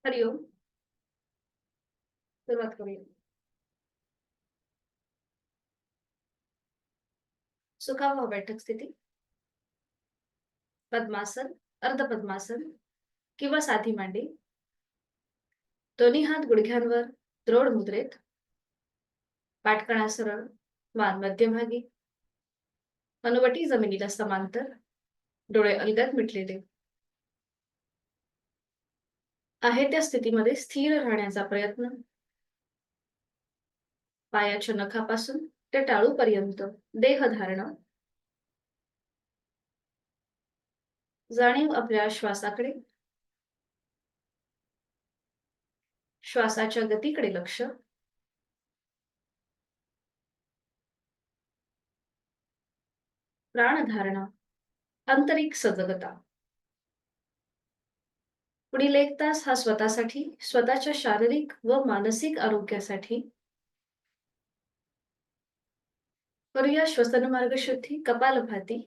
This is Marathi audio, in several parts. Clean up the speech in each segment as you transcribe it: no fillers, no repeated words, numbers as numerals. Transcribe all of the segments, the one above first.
हरिओम. सुरुवात करूया. सुखावह बैठक स्थिती. पद्मासन, अर्धपद्मासन किंवा साधी मांडी. दोन्ही हात गुडघ्यांवर द्रोड मुद्रेत. पाठकणा सरळ, मान मध्यभागी. हनुवटी जमिनीला समांतर. डोळे अलगद मिटलेले. आहे त्या स्थितीमध्ये स्थिर राहण्याचा प्रयत्न. पायाच्या नखापासून ते टाळूपर्यंत देहधारणा. जाणीव आपल्या श्वासाकडे. श्वासाच्या गतीकडे लक्ष. प्राणधारणा, आंतरिक सजगता. पुढील 1 तास हा स्वतःसाठी, स्वतःच्या शारीरिक व मानसिक आरोग्यासाठी. करूया श्वसन मार्ग शुद्धी, कपालभाती.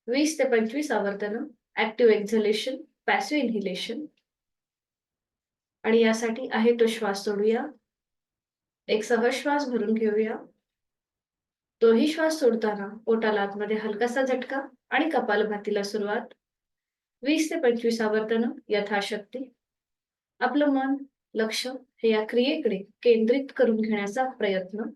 20 ते 25 आवर्तन. Active exhalation, passive inhalation. आणि यासाठी आहे तो श्वास सोडूया. एक सहज श्वास भरून घेऊया. तोही श्वास सोडताना पोटाला आतमध्ये हलकासा झटका आणि कपालभातीला सुरुवात. 20 ते 25 आवर्तन यथाशक्ती. आपलं मन, लक्ष हे या क्रियेकडे केंद्रित करून घेण्याचा प्रयत्न.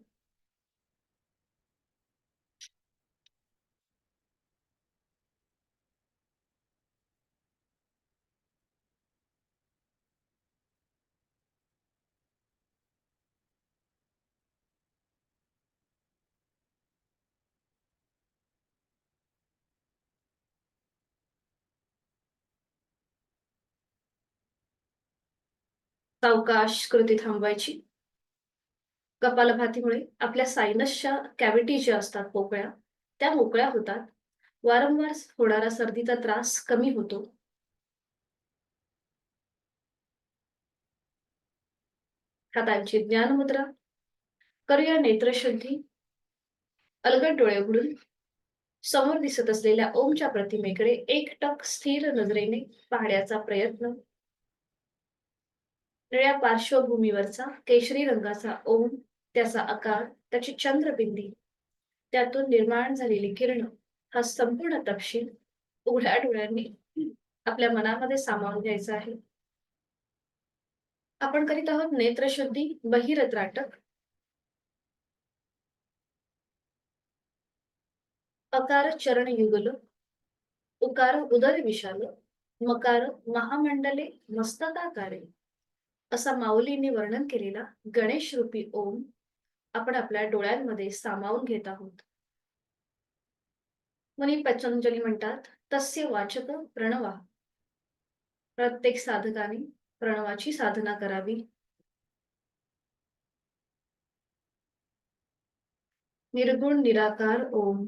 सावकाश कृती थांबवायची. कपालभातीमुळे आपल्या सायनसच्या कॅव्हिटी ज्या असतात पोकळ्या, त्या मोकळ्या होतात. वारंवार होणारा सर्दीचा त्रास कमी होतो. हातांची ज्ञान मुद्रा. करूया नेत्रशुद्धी. अलगद डोळे उघडून समोर दिसत असलेल्या ओमच्या प्रतिमेकडे एकटक स्थिर नजरेने पाहण्याचा प्रयत्न. निळ्या पार्श्वभूमीवरचा केशरी रंगाचा ओम, त्याचा आकार, त्याची चंद्रबिंदी, त्यातून निर्माण झालेली किरण, हा संपूर्ण तपशील उघड्या डोळ्यांनी आपल्या मनामध्ये सामावून घ्यायचा आहे. आपण करीत आहोत नेत्रशुद्धी बहिरत्राटक. अकार चरण युगल. उकार उदर विशाल. मकार महामंडले मस्तकाकारे. असा माऊलींनी वर्णन केलेला गणेश रूपी ओम आपण आपल्या डोळ्यांमध्ये सामावून घेत आहोत. मुनी पतंजली म्हणतात, तस्य वाचक प्रणवा. प्रत्येक साधकाने प्रणवाची साधना करावी. निर्गुण निराकार ओम.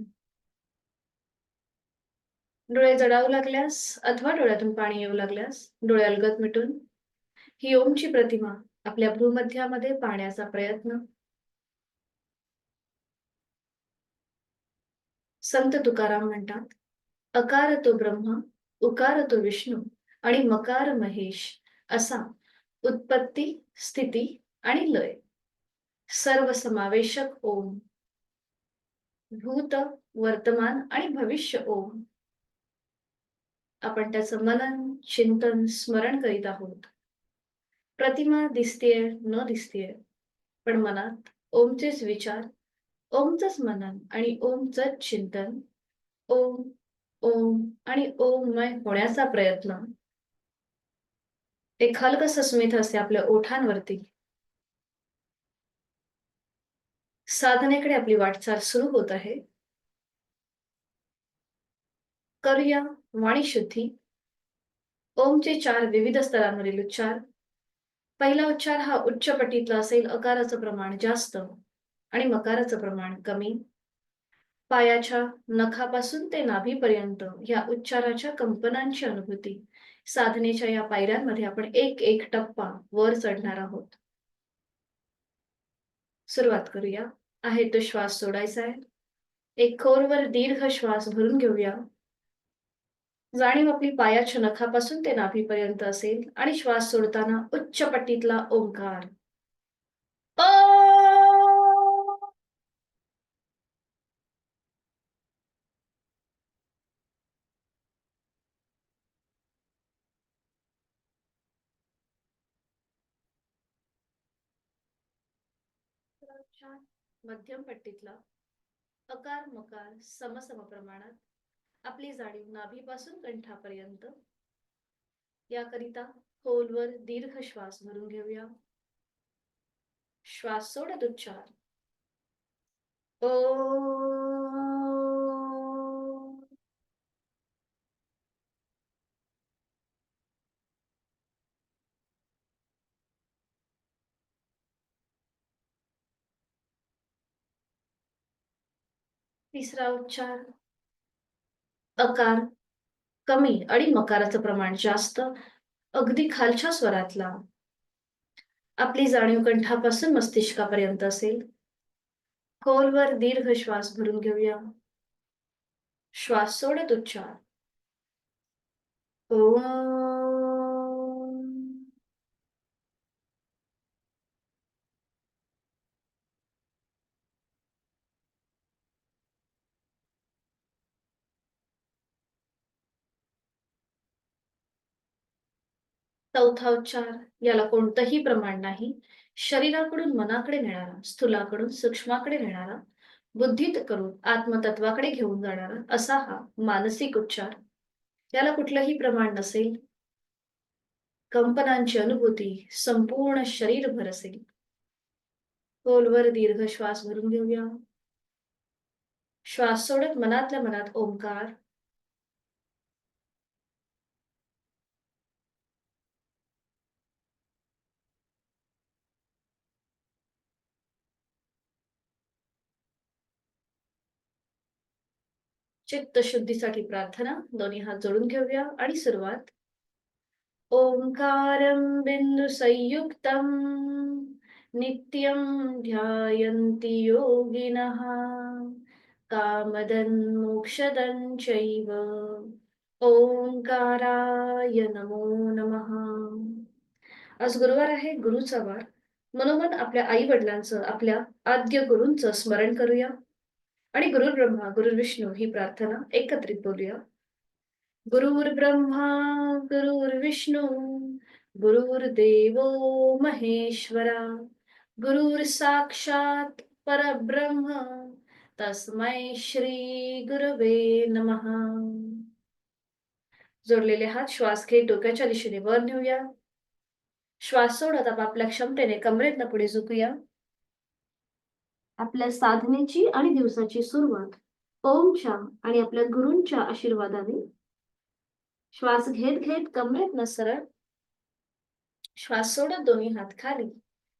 डोळे जडावू लागल्यास अथवा डोळ्यातून पाणी येऊ लागल्यास डोळे अलगद मिटून ही ओमची प्रतिमा आपल्या भ्रूमध्यामध्ये पाहण्याचा प्रयत्न. संत तुकाराम म्हणतात, अकार तो ब्रह्मा, उकार तो विष्णू आणि मकार महेश, असा उत्पत्ती, स्थिती आणि लय सर्व समावेशक ओम. भूत, वर्तमान आणि भविष्य ओम. आपण त्याचं मनन, चिंतन, स्मरण करीत आहोत. प्रतिमा दिसतेय न दिसतेय, पण मनात ओमचेच विचार, ओमचंच मनन आणि ओमचंच चिंतन. ओम ओम आणि ओममय होण्याचा प्रयत्न. एक हलकस स्मित असते आपल्या ओठांवरती. साधनेकडे आपली वाटचाल सुरू होत आहे. करूया वाणी शुद्धी. ओमचे 4 विविध स्तरांवरील उच्चार. पहिला उच्चार हा उच्च पटीतला असेल, अकाराचं प्रमाण जास्त आणि मकाराचं प्रमाण कमी. पायाच्या नखापासून ते नाभीपर्यंत या उच्चाराच्या कंपनांची अनुभूती. साधनेच्या या पायऱ्यांमध्ये आपण एक एक टप्पा वर चढणार आहोत. सुरुवात करूया. आहे तो श्वास सोडायचा आहे. एक खोलवर दीर्घ श्वास भरून घेऊया. जाणीव आपली पायाच्या नखापासून ते नाभीपर्यंत असेल आणि श्वास सोडताना उच्च पट्टीतला ओंकार अ. मध्यम पट्टीतला अकार मकार समसम प्रमाणात आपली जाणीव नाभीपासून कंठापर्यंत याकरिता खोलवर दीर्घ श्वास भरून घेऊया. श्वास सोडत उच्चार ओ. तिसरा उच्चार अकार कमी आणि मकाराचं प्रमाण जास्त अगदी खालच्या स्वरातला आपली जाणीव कंठापासून मस्तिष्कापर्यंत असेल. खोलवर दीर्घ श्वास भरून घेऊया. श्वास सोडत उच्चार ओम. चौथा उच्चार याला कोणतंही प्रमाण नाही. शरीराकडून मनाकडे नेणारा, स्थूलाकडून सूक्ष्माकडे नेणारा, बुद्धीत करून आत्मतत्वाकडे घेऊन जाणारा असा हा मानसिक उच्चार. याला कुठलंही प्रमाण नसेल. कंपनांची अनुभूती संपूर्ण शरीरभर असेल. खोलवर दीर्घ श्वास भरून घेऊया. श्वास सोडत मनातल्या मनात ओंकार चित्तशुद्धीसाठी प्रार्थना. दोन्ही हात जोडून घेऊया आणि सुरुवात. ओंकारं बिन्दुसंयुक्तं नित्यं ध्यायन्ति योगिनः कामदं मोक्षदं चैव ओंकाराय नमो नमः. आज गुरुवार आहे, गुरुचा वार. मनोमन आपल्या आई वडिलांचं, आपल्या आद्य गुरूंचं स्मरण करूया आणि गुरुर् ब्रह्मा गुरुर्विष्णू ही प्रार्थना एकत्रित बोलूया. गुरुर्ब्रह्मा गुरुर्विष्णू गुरुर्देवो महेश्वरा गुरुर्साक्षात परब्रह्म तस्मै श्री गुरवे नमः. जोडलेले हात श्वास घेत डोक्याच्या दिशेने वर नेऊया. श्वास सोडत आपापल्या क्षमतेने कमरेतनं पुढे झुकूया. आपल्या साधनेची आणि दिवसाची सुरुवात ओमच्या आणि आपल्या गुरूंच्या आशीर्वादाने श्वास घेत घेत कमरेतनं सरळ. श्वास सोडत दोन्ही हात खाली.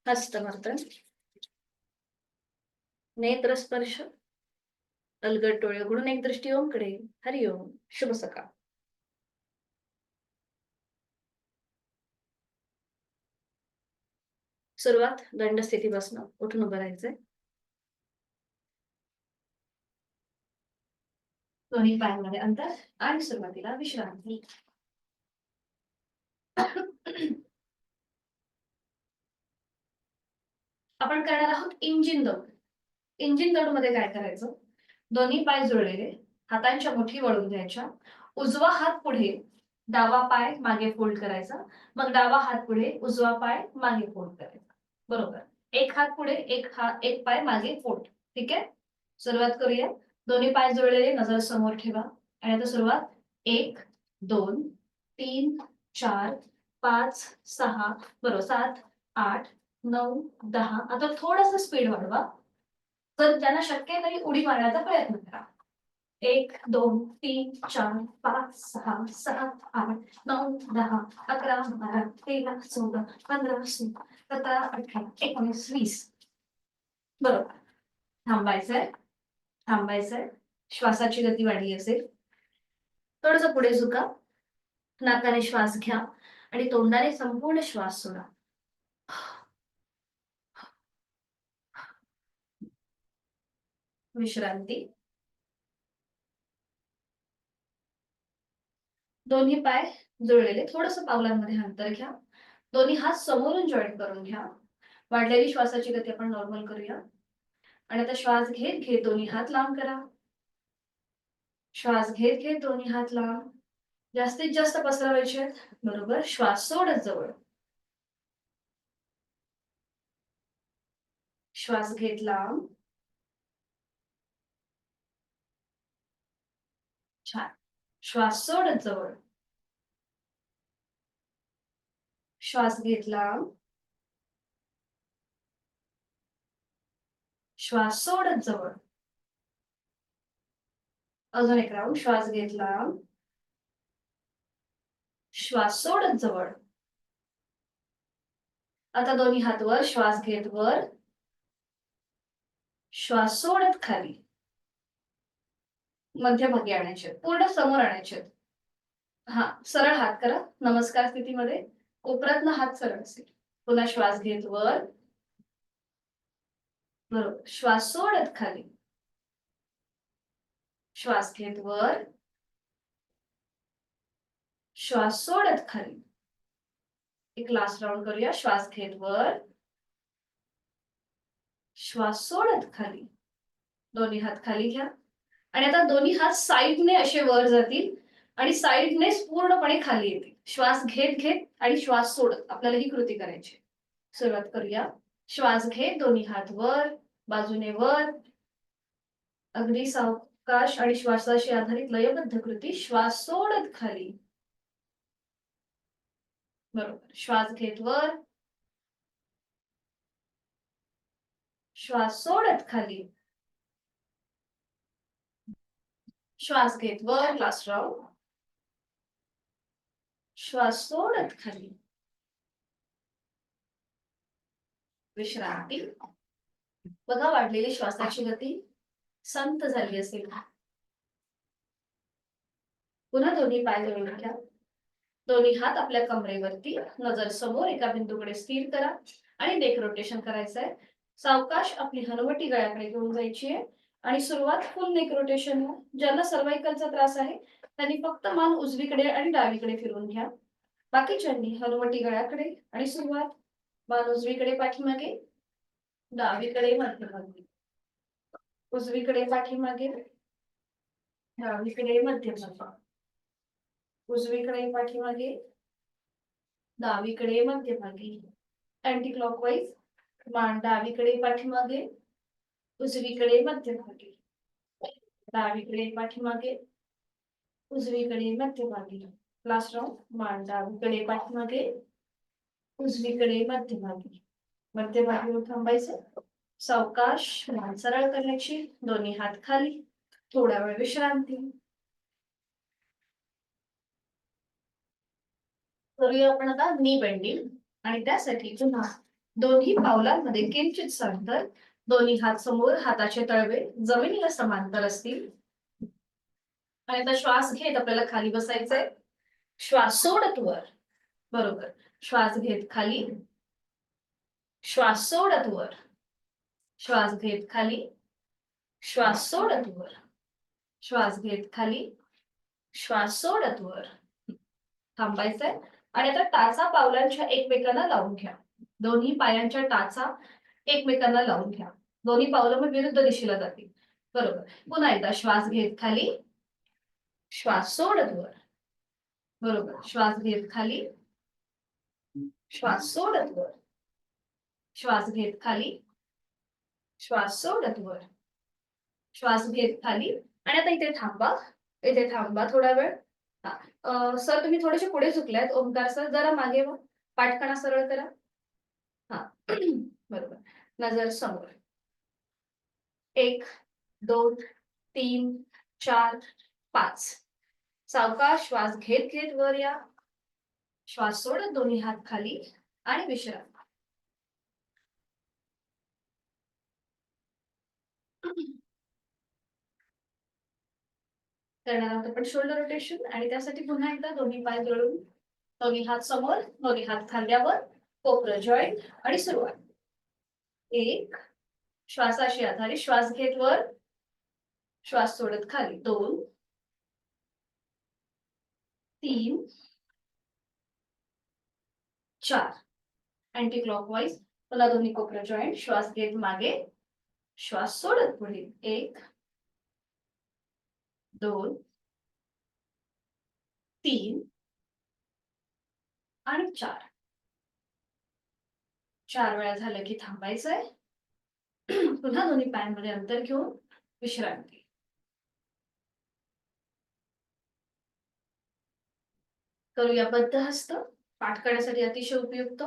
हस्तमर्दन. नेत्र स्पर्श. अलगद डोळे उघडून एक दृष्टी ओमकडे. हरिओम. शुभ सकाळ. सुरुवात दंड स्थिती बसणं. उठून उभं राहायचंय. दोन्ही पायांमध्ये अंतर आणि सुरुवातीला विश्रांती. आपण करणार आहोत इंजिन दौड. इंजिन दौड मध्ये काय करायचं, दोन्ही पाय जुळलेले, हातांच्या मुठी वळून घ्यायच्या, उजवा हात पुढे, डावा पाय मागे फोल्ड करायचा, मग डावा हात पुढे, उजवा पाय मागे फोल्ड करायचा. बरोबर. एक हात पुढे, एक पाय मागे फोल्ड. ठीक आहे. सुरुवात करूया. दोन्ही पाय जुळलेले, नजर समोर ठेवा आणि आता सुरुवात. 1 2 3 4 5 6 बरोबर 7 8 9 10. आता थोडंसं स्पीड वाढवा. जर ज्यांना शक्य आहे तरी उडी मारण्याचा प्रयत्न करा. 1 2 3 4 5 6 7 8 9 10 11 12 13 14 15 16 17 18 19 20. बरोबर. थांबायचंय. थांबायचंय. श्वासाची गती वाढली असेल थोडंसं पुढे झुका. नाकाने श्वास घ्या आणि तोंडाने संपूर्ण श्वास सोडा. विश्रांती. दोन्ही पाय जुळलेले, थोडंसं पावलांमध्ये अंतर घ्या. दोन्ही हात समोरून जॉईन करून घ्या. वाढलेली श्वासाची गती आपण नॉर्मल करूया. आणि आता श्वास घेत घेत दोन्ही हात लांब करा. श्वास घेत घेत दोन्ही हात लांब. जास्तीत जास्त पसरवायचे आहेत. बरोबर. श्वास सोडत जवळ. श्वास घेत लांब. छान. श्वास सोडत जवळ. श्वास घेत लांब. श्वास सोडत जवळ. अजून एक राऊंड. श्वास घेत लांब. श्वास सोडत जवळ. आता दोन्ही हात वर. श्वास घेत वर. श्वास सोडत खाली. मध्यभागी आणायचे, पूर्ण समोर आणायचे. हा, सरळ हात करा नमस्कार स्थितीमध्ये. कोपरातनं हात सरळ असेल. पुन्हा श्वास घेत वर. बरोबर. श्वास सोडत खाली. श्वास घेत वर. श्वास सोडत खाली. एक लास्ट राउंड करूया. श्वास घेत वर. श्वास सोडत खाली. दोन्ही हात खाली घ्या. आणि आता दोन्ही हात साईडने असे वर जातील आणि साईडनेच पूर्णपणे खाली येतील. श्वास घेत घेत आणि श्वास सोडत आपल्याला ही कृती करायची. सुरुवात करूया. श्वास घेत दोन्ही हात वर, बाजूने वर. अगदी सावकाश आणि श्वासाशी आधारित लयबद्ध कृती. श्वास सोडत खाली. बरोबर. श्वास घेत वर. श्वास सोडत खाली. श्वास घेत वर. Last round. श्वास सोडत खाली. विश्रांती. बघा वाढलेली श्वासाची गती संत झाली असेल. पुन्हा दोन्ही पाय जोडून घ्या. दोन्ही हात आपल्या कमरेवरती. नजर समोर एका बिंदूकडे स्थिर करा आणि नेक रोटेशन करायचं आहे. सावकाश आपली हनुवटी गळ्याकडे घेऊन जायची आहे आणि सुरुवात फुल नेक रोटेशन. ज्यांना सर्वाइकलचा त्रास आहे त्यांनी फक्त मान उजवीकडे आणि डावीकडे फिरवून घ्या. बाकीच्यांनी हनुवटी गळ्याकडे आणि सुरुवात. मान उजवीकडे पाठीमागे, डावीकडे मध्यभागी. उजवीकडे पाठीमागे, डावीकडे मध्यभागी. उजवीकडे पाठीमागे, डावीकडे मध्यभागी. Anti clockwise. मान डावीकडे पाठीमागे, उजवीकडे मध्यभागी. डावीकडे पाठीमागे, उजवीकडे मध्यभागी. Last round. मान डावीकडे पाठीमागे, उजवीकडे मध्यभागी. मध्यभागी थांबायचं. सावकाश मान सरळ करण्याची. दोन्ही हात खाली. थोडा वेळ विश्रांती करूया आपण आता नी बेंडिंग. आणि त्यासाठी पुन्हा दोन्ही पावलांमध्ये किंचित अंतर. दोन्ही हात समोर. हाताचे तळवे जमिनीला समांतर असतील. आणि आता श्वास घेत आपल्याला खाली बसायचंय. श्वास सोडत वर. बरोबर. श्वास घेत खाली. श्वास सोडत वर. श्वास घेत खाली. श्वास सोडत वर. श्वास घेत खाली. श्वास सोडत वर. थांबायचंय. आणि आता टाचा पावलांच्या एकमेकांना लावून घ्या. दोन्ही पायांच्या टाचा एकमेकांना लावून घ्या. दोन्ही पावलं मग विरुद्ध दिशेला जातील. बरोबर. पुन्हा एकदा श्वास घेत खाली. श्वास सोडत वर. बरोबर. श्वास घेत खाली. श्वास सोडत वर. श्वास घेत खाली. श्वास सोडत वर. श्वास घेत खाली. आणि आता इथे थांबा. इथे थांबा थोडा वेळ. सर तुम्ही थोडेसे पुढे झुकल्यात. ओंकार सर जरा मागे वा. पाठकणा सरळ करा. हा. बरोबर. नजर समोर. 1 2 3 4 5. सावकाश श्वास घेत घेत वर या. श्वास सोडत दोन्ही हात खाली आणि विश्राम. करणार आहोत आपण शोल्डर रोटेशन. आणि त्यासाठी पुन्हा एकदा दोन्ही पाय जोडून दोन्ही हात समोर, दोन्ही हात खांद्यावर, कोपरं जॉईंट आणि सुरुवात. 1. श्वासाशी आधारित. श्वास घेत वर. श्वास सोडत खाली. 2. 3 4 अँटी क्लॉकवाईज. पुन्हा दोन्ही कोपरा जॉईंट. श्वास घेत मागे, श्वास सोडत पुढे. 1 2 3 आणि 4. 4 वेळा झालं की थांबायचंय. पुन्हा दोन्ही पायांमध्ये अंतर घेऊन विश्रांती. करूया बद्धहस्त. पाठ करण्यासाठी अतिशय उपयुक्त.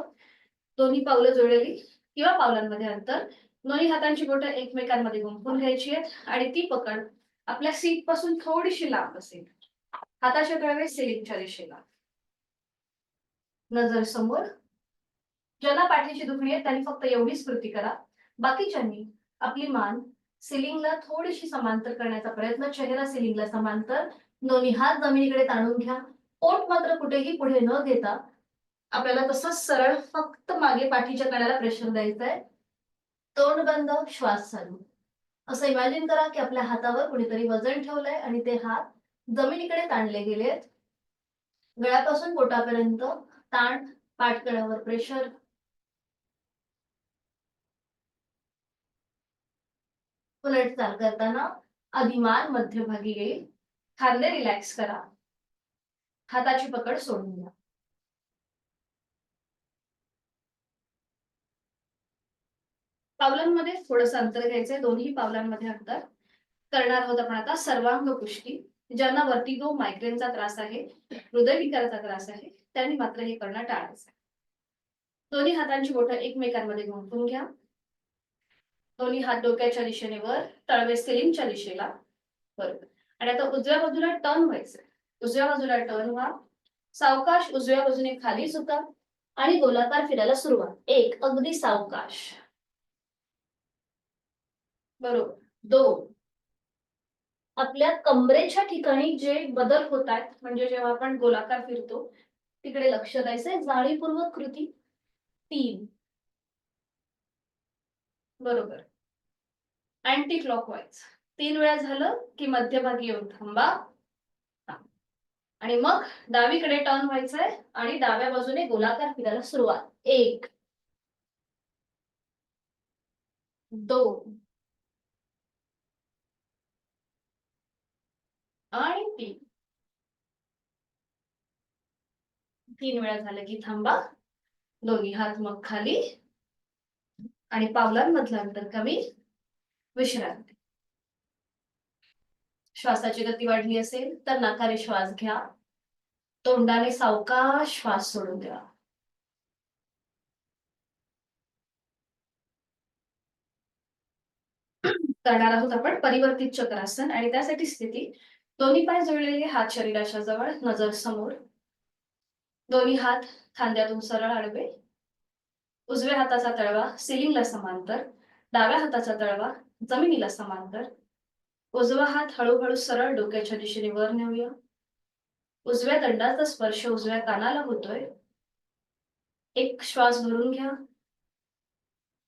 दोन्ही पावलं जोडलेली किंवा पावलांमध्ये अंतर. दोन्ही हातांची बोटं एकमेकांमध्ये गुंफून घ्यायची आहेत आणि ती पकड आपल्या सीट पासून थोडीशी लांब असेल. हाताचे तळवे सिलिंगच्या दिशेला. नजर समोर. ज्यांना पाठीची दुखणी आहे त्यांनी फक्त एवढीच कृती करा. बाकीच्यांनी आपली मान सिलिंगला थोडीशी समांतर करण्याचा प्रयत्न. चेहरा सिलिंगला समांतर. दोन्ही हात जमिनीकडे ताणून घ्या. पोट मात्र कुठेही पुढे न घेता आपल्याला तसंच सरळ फक्त मागे पाठीच्या कण्याला प्रेशर द्यायचंय. तोंड बंद, श्वास चालू. असं इमॅजिन करा की आपल्या हातावर कुणीतरी वजन ठेवलंय आणि ते हात जमिनीकडे ताणले गेलेत. गळ्यापासून पोटापर्यंत ताण, पाठकण्यावर प्रेशर. उलट चाल करताना आधी मान मध्यभागी येईल. खांदे रिलॅक्स करा. हाताची पकड सोडून द्या. पावलांमध्ये थोडंसं अंतर घ्यायचंय. दोन्ही पावलांमध्ये अंतर करणार आहोत आपण आता सर्वांग पुष्टी. ज्यांना वर्टिगो, मायग्रेनचा त्रास आहे, हृदयविकाराचा त्रास आहे, त्यांनी मात्र हे करणं टाळायचं. दोन्ही हातांची बोटं एकमेकांमध्ये गुंफून घ्या. दोन्ही हात डोक्याच्या दिशेने वर, तळवे सिलिंगच्या दिशेला. बरोबर. आणि आता उजव्या बाजूला टर्न व्हायचंय. उजव्या बाजूला टर्न व्हा. सावकाश उजव्या बाजूने खाली झुका आणि गोलाकार फिरायला सुरुवात. 1 अगदी सावकाश. बरोबर. 2 आपल्या कमरेच्या ठिकाणी जे बदल होत आहेत, म्हणजे जेव्हा आपण गोलाकार फिरतो तिकडे लक्ष द्यायचंय. जाणीवपूर्वक कृती. 3 बरोबर. Anti clockwise. 3 वेळा झालं की मध्यभागी येऊन थांबा आणि मग डावीकडे टर्न व्हायचंय आणि डाव्या बाजूने गोलाकार फिरायला सुरुवात. 1 2 आणि 3. 3 वेळा झालं की थांबा. दोन्ही हात मग खाली आणि पावलांमधलं अंतर कमी. विश्रांती. श्वासाची गती वाढली असेल तर नाकाने श्वास घ्या. तोंडाने सावकाश श्वास सोडून द्या. करणार आहोत आपण परिवर्तित चक्रासन आणि त्यासाठी स्थिती. दोन्ही पाय जोडलेले, हात शरीराच्या जवळ, नजर समोर. दोन्ही हात खांद्यातून सरळ आडवे. उजव्या हाताचा तळवा सिलिंगला समांतर. डाव्या हाताचा तळवा जमिनीला समांतर. उजवा हात हळूहळू सरळ डोक्याच्या दिशेने वर नेऊया. उजव्या दंडाचा स्पर्श उजव्या कानाला होतोय. एक श्वास भरून घ्या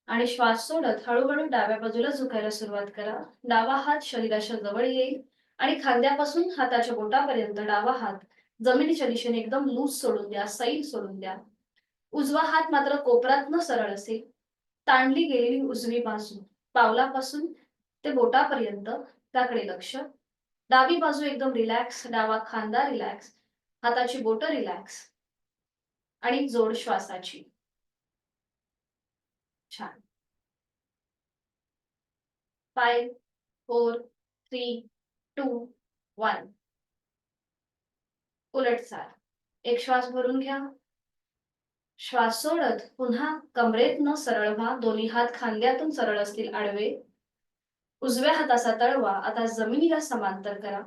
आणि श्वास सोडत हळूहळू डाव्या बाजूला झुकायला सुरुवात करा. डावा हात शरीराच्या जवळ येईल आणि खांद्यापासून हाताच्या बोटापर्यंत डावा हात जमिनीच्या दिशेने एकदम लूज सोडून द्या, सैल सोडून द्या. उजवा हात मात्र कोपरातनं सरळ असेल. ताणली गेलेली उजवी बाजू पावलापासून ते बोटापर्यंत त्याकडे लक्ष. डावी बाजू एकदम रिलॅक्स. डावा खांदा रिलॅक्स. हाताची बोटं रिलॅक्स आणि जोड श्वासाची. छान. 5 4 3 2 1. उलट चाल. एक श्वास भरून घ्या. श्वास सोडत पुन्हा कमरेतनं सरळ व्हा. दोन्ही हात खांद्यातून सरळ असतील आडवे. उजव्या हाताचा तळवा आता जमिनीला समांतर करा.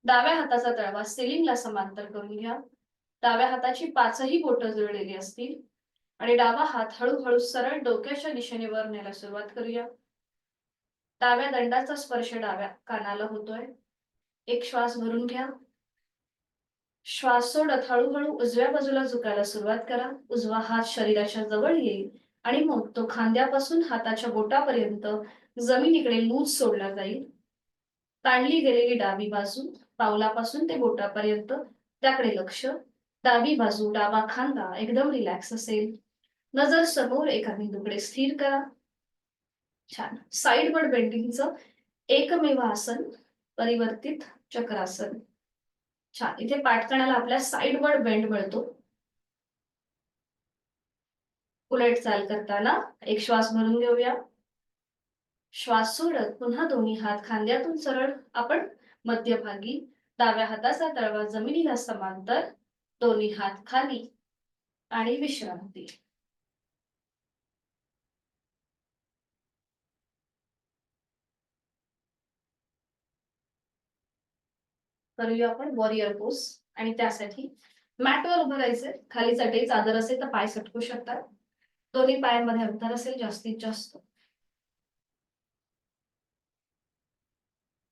डाव्या हाताचा तळवा सिलिंगला समांतर करून घ्या. डाव्या हाताची पाचही बोटं जोडलेली असतील आणि डावा हात हळूहळू सरळ डोक्याच्या दिशेने वर न्यायला सुरुवात करूया. डाव्या दंडाचा स्पर्श डाव्या कानाला होतोय. एक श्वास भरून घ्या. श्वास सोडत हळूहळू उजव्या बाजूला झुकायला सुरुवात करा. उजवा हात शरीराच्या जवळ येईल आणि मग तो खांद्यापासून हाताच्या बोटापर्यंत जमिनीकडे लूज सोडला जाईल. ताणली गेलेली डावी बाजू पावलापासून ते बोटापर्यंत त्याकडे लक्ष. डावी बाजू, डावा खांदा एकदम रिलॅक्स असेल. नजर समोर एका बिंदूकडे स्थिर करा. छान. साइडवर्ड बेंडिंगचं एकमेव आसन परिवर्तित चक्रासन. छान. इथे पाठकणाला आपल्या साइडवर्ड बेंड मिळतो. उलट चाल करताना एक श्वास भरून घेऊया. श्वास सोडत पुन्हा दोन्ही हात खांद्यातून सरळ आपण मध्यभागी. डाव्या हाताचा तळवा जमिनीला समांतर, दोन्ही हात खाली आणि विश्रांती. करूया आपण वॉरियर पोज. आणि त्यासाठी मॅटवर उभं राहायचंय. खाली चटई चादर असेल तर पाय सटकू शकतात. दोन्ही पायांमध्ये अंतर असेल जास्तीत जास्त.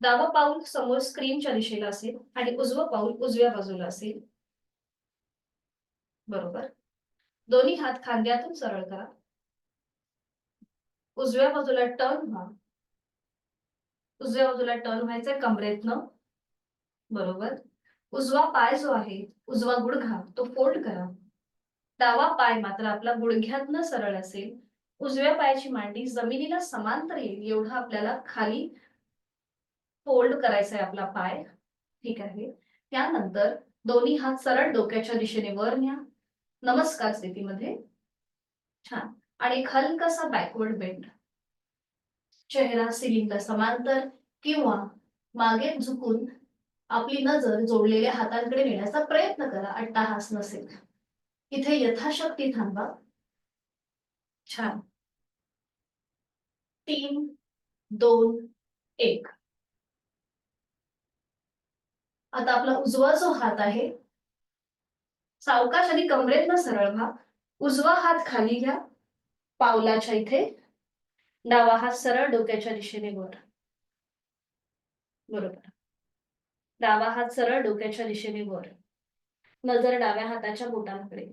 डावं पाऊल समोर स्क्रीनच्या दिशेला असेल आणि उजवं पाऊल उजव्या बाजूला असेल. बरोबर. दोन्ही हात खांद्यातून सरळ करा. उजव्या बाजूला टर्न व्हा. उजव्या बाजूला टर्न व्हायचंय कमरेतनं. बरोबर. उजवा पाय जो आहे, उजवा गुडघा तो फोल्ड करा. डावा पाय मात्र आपला गुडघ्यातनं सरळ असेल. उजव्या पायाची मांडी जमिनीला समांतर येईल एवढं आपल्याला खाली फोल्ड करायचा आहे आपला पाय. ठीक आहे. त्यानंतर दोन्ही हात सरळ डोक्याच्या दिशेने वर न्या. नमस्कार स्थितीमध्ये. छान. आणि एक हलकासा बॅकवर्ड बेंड. चेहरा सिलिंगला समांतर किंवा मागे झुकून आपली नजर जोडलेल्या हातांकडे नेण्याचा प्रयत्न करा. अट्टाहास नसेल. इथे यथाशक्ती थांबा. छान. 3, 2, 1. आता आपला उजवा जो हात आहे सावकाश आणि कमरेतनं सरळ व्हा. उजवा हात खाली घ्या पावलाच्या इथे. डावा हात सरळ डोक्याच्या दिशेने वर. बरोबर. डावा हात सरळ डोक्याच्या दिशेने वर. नजर डाव्या हाताच्या बोटांकडे.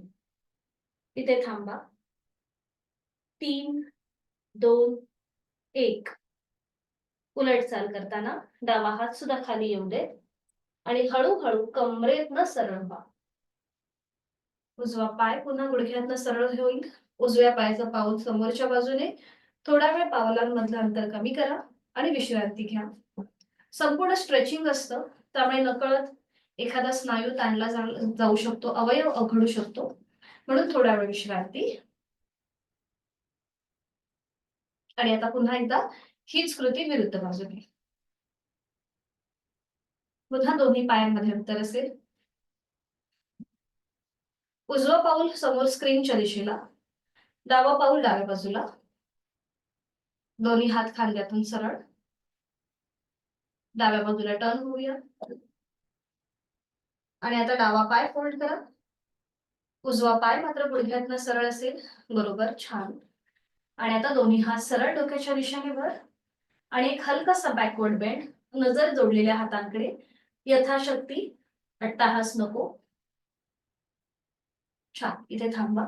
इथे थांबा. 3, 2, 1. उलट चाल करताना डावा हात सुद्धा खाली येऊ दे आणि हळूहळू कमरेतनं सरळ व्हा. उजवा पाय पुन्हा गुडघ्यातनं सरळ होईल. उजव्या पायाचं पाऊल समोरच्या बाजूने. थोडा वेळ पावलांमधलं अंतर कमी करा आणि विश्रांती घ्या. संपूर्ण स्ट्रेचिंग असतं त्यामुळे नकळत एखादा स्नायू ताणला जाऊ शकतो, अवयव अघडू शकतो. म्हणून थोडा वेळ विश्रांती. आणि आता पुन्हा एकदा हीच कृती विरुद्ध बाजूने. पुन्हा दोन्ही पायांमध्ये अंतर असेल. उजवं पाऊल समोर स्क्रीनच्या दिशेला. डावं पाऊल डाव्या बाजूला. दोन्ही हात खांद्यातून सरळ. डाव्या बाजूला टर्न होऊया. आणि आता डावा पाय फोल्ड करा. उजवा पाय मात्र गुडघ्यातनं सरळ असेल. बरोबर. छान. आणि आता दोन्ही हात सरळ डोक्याच्या दिशेने वर आणि एक हलकासा बॅकवर्ड बेंड. नजर जोडलेल्या हातांकडे. यथाशक्ती. अट्टाहास नको. छान. इथे थांबा.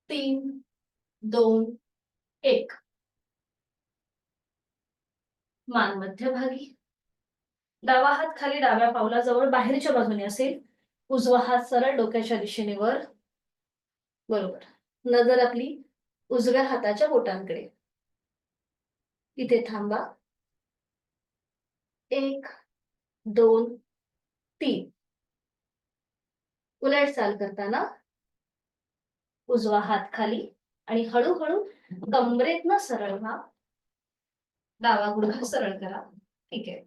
3, 2, 1. मान मध्यभागी. डावा हात खाली डाव्या पावलाजवळ बाहेरच्या बाजूने असेल. उजवा हात सरळ डोक्याच्या दिशेने वर. बरोबर. नजर आपली उजव्या हाताच्या बोटांकडे. इथे थांबा. 1, 2, 3. उलट चाल करताना उजवा हात खाली आणि हळूहळू कमरेतनं सरळ व्हा. डावा गुडघा सरळ करा. ठीक आहे.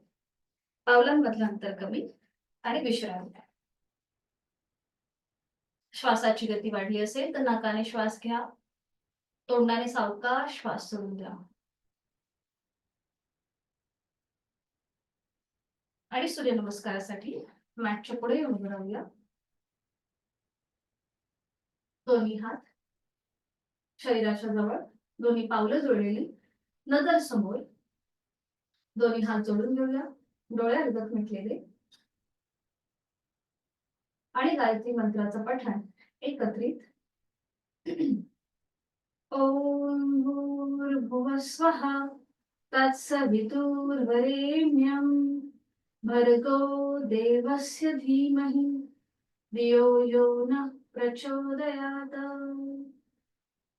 पावलांमधलं अंतर कमी आणि विश्रांती. श्वासाची गती वाढली असेल तर नाकाने श्वास घ्या. तोंडाने सावकाश श्वास सोडून द्या. आणि सूर्यनमस्कारासाठी मॅटच्या पुढे येऊन उभं राहूया. दोन्ही हात शरीराच्या जवळ. दोन्ही पावलं जोडलेली. नजर समोर. दोन्ही हात जोडून घेऊया. डोळे अर्धत मिटलेले. आणि गायत्री मंत्राचं पठण एकत्रित. ओम भूर्भुवः स्वः तत्सवितुर्वरेण्यं भर्गो देवस्य धीमहि धियो यो नः प्रचोदयात्।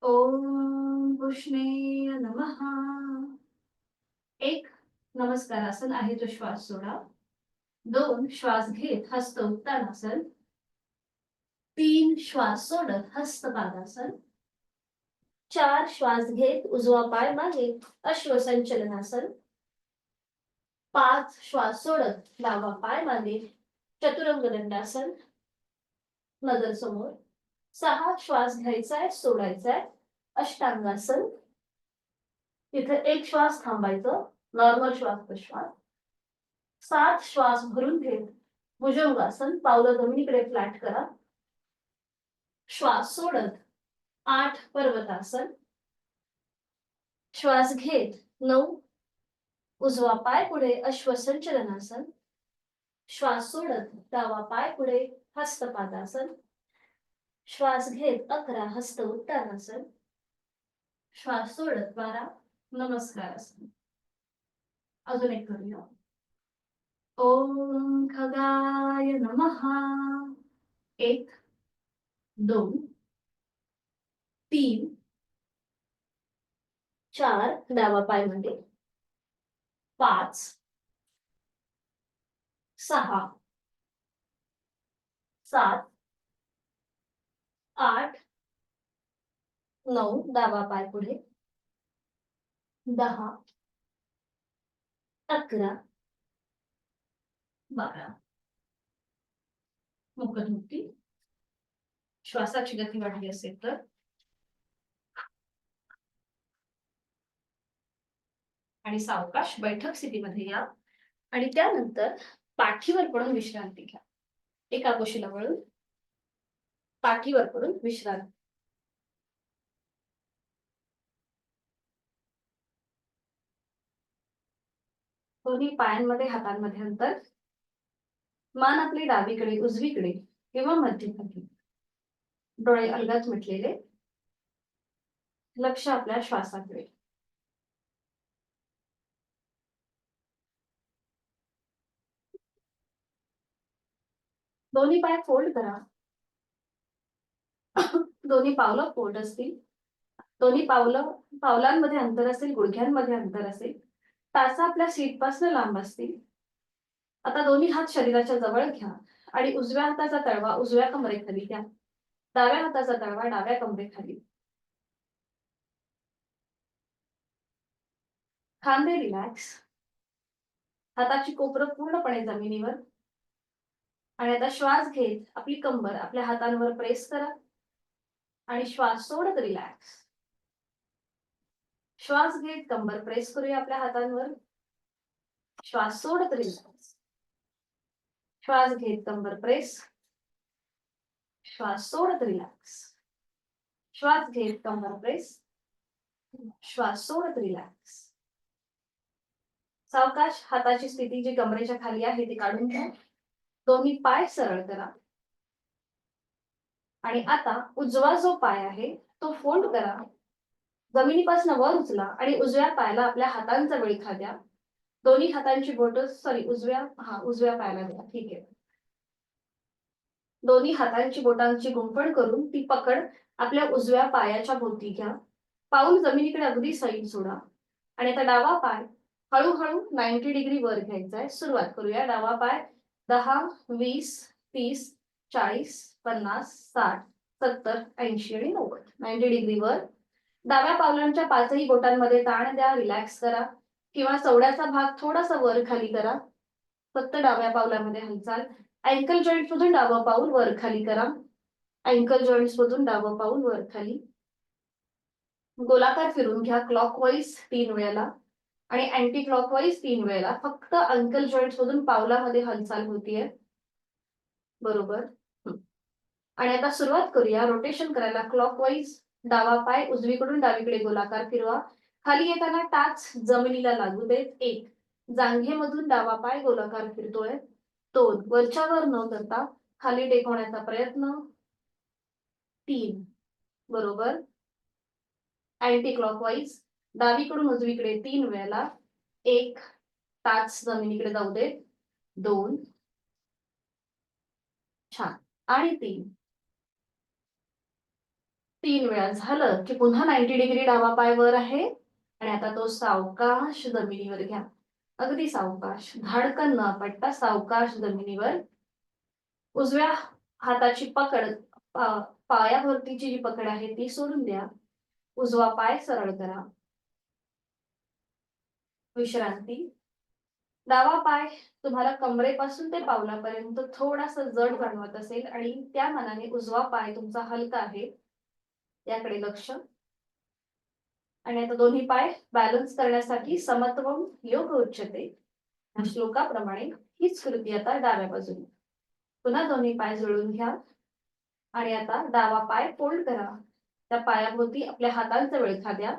ओम पुष्णेय नमः। एक नमस्कारासन आहे तो श्वास सोडा. 2 श्वास घेत हस्त उत्तानासन. 3 श्वास सोडत हस्तपादासन. 4 श्वास घेत उजवा पाय मागे अश्वसंचलनासन. 5 श्वास सोडत डावा पाय मागे चतुरंग दंडासन. नजर समोर. 6 श्वास घ्यायचाय सोडायचाय अष्टांगासन. तिथे 1 श्वास थांबायचं नॉर्मल श्वास प्रश्वास. 7 श्वास भरून घेत भुजंगासन. पावलं जमिनीकडे फ्लॅट करा. श्वास सोडत 8 पर्वतासन. श्वास घेत 9 उजवा पाय पुढे अश्वसंचलनासन. श्वास सोडत डावा पाय पुढे हस्तपादासन. श्वास घेत 11 हस्त उत्तानासन. श्वास सोडत 12 नमस्कारासन. अजून एक करूया. ओम खगाय नमः. 1 2 3 4 डावा पाय मध्ये. 5 6 7 8 9 डावा पाय पुढे. 10 11 12. मुखदुखी. श्वासाची गती वाढली असेल तर आणि सावकाश बैठक स्थितीमध्ये या. आणि त्यानंतर पाठीवर पडून विश्रांती घ्या. एका कुशीला वळून पाठीवर पडून विश्रांती. दोन्ही पायांमध्ये हातांमध्ये अंतर. मान आपली डावीकडे उजवीकडे किंवा मध्यभागी. डोळे अलगद मिटलेले. लक्ष आपल्या श्वासाकडे. दोन्ही पाय फोल्ड करा. दोन्ही पावलं फोल्ड असतील. दोन्ही पावलांमध्ये अंतर असेल. गुडघ्यांमध्ये अंतर असेल. टाचा आपल्या सीट पासून लांब असतील. आता दोन्ही हात शरीराच्या जवळ घ्या आणि उजव्या हाताचा तळवा उजव्या कमरेखाली घ्या. डाव्या हाताचा तळवा डाव्या कमरेखाली. खांदे रिलॅक्स. हाताची कोपरं पूर्णपणे जमिनीवर. आणि आता श्वास घेत आपली कंबर आपल्या हातांवर प्रेस करा आणि श्वास सोडत रिलॅक्स. श्वास घेत कंबर प्रेस करूया आपल्या हातांवर. श्वास सोडत रिलॅक्स. श्वास घेत कंबर प्रेस. श्वास सोडत रिलॅक्स. श्वास घेत कंबर प्रेस. श्वास सोडत रिलॅक्स. सावकाश हाताची स्थिती जी कमरेच्या खाली आहे ती काढून घ्या. दोन्ही पाय सरळ करा. आणि आता उजवा जो पाय आहे तो फोल्ड करा. जमिनीपासून वर उचला आणि उजव्या पायाला आपल्या हातांचा विळखा द्या. दोन्ही हातांची बोट उजव्या पायाला द्या. ठीक आहे. दोन्ही हातांची बोटांची गुंफण करून ती पकड आपल्या उजव्या पायाच्या भोवती घ्या. पाऊल जमिनीकडे अगदी सैल सोडा. आणि आता डावा पाय हळूहळू 90 डिग्री वर घ्यायचा आहे. सुरुवात करूया. डावा पाय 10 20 30 40 50 60 70 80 आणि 90. 90 डिग्री वर. डाव्या पावलांच्या पाचही बोटांमध्ये ताण द्या. रिलॅक्स करा किंवा चवड्याचा भाग थोडासा वर खाली करा. फक्त डाव्या पावलामध्ये हालचाल. अँकल जॉईंट मधून डावं पाऊल वर खाली करा. अँकल जॉईंट्स मधून डावं पाऊल वर खाली. गोलाकार फिरून घ्या क्लॉकवाईज 3 वेळेला आणि अँटी क्लॉकवाईज 3 वेळेला. फक्त अँकल जॉईंट्स मधून पावलामध्ये हालचाल होतीये. बरोबर. आणि आता सुरुवात करूया रोटेशन करायला. क्लॉकवाईज डावा पाय उजवीकडून डावीकडे गोलाकार फिरवा. खाली येताना टाच जमिनीला लागू देत. 1 जांघेमधून डावा पाय गोलाकार फिरतोय. 2 वरच्यावर न करता खाली टेकवण्याचा प्रयत्न. 3 बरोबर. अँटी क्लॉकवाईज डावीकडून उजवीकडे 3 वेळेला. 1 टाच जमिनीकडे जाऊ देत. 2, छान, आणि 3. 3 वेळा झालं की पुन्हा 90 डिग्री डावा पाय वर आहे आणि आता तो सावकाश जमिनीवर घ्या. अगदी सावकाश, धाडकन न पडता सावकाश जमिनीवर. उजव्या हाताची पकड, पायाभोवतीची जी पकड आहे ती सोडून द्या. उजवा पाय सरळ करा. विश्रांती. डावा पाय तुम्हाला कमरेपासून ते पावलापर्यंत थोडासा जड जाणवत असेल आणि त्या मानाने उजवा पाय तुमचा हलका आहे, याकडे लक्ष. आणि आता दोन्ही पाय बॅलन्स करण्यासाठी समत्वम योग उच्यते या श्लोकाप्रमाणे हीच कृती आता डाव्या बाजूने. पुन्हा दोन्ही पाय जुळून घ्या आणि आता डावा पाय फोल्ड करा. त्या पायाभोवती आपल्या हातांचा विळखा द्या.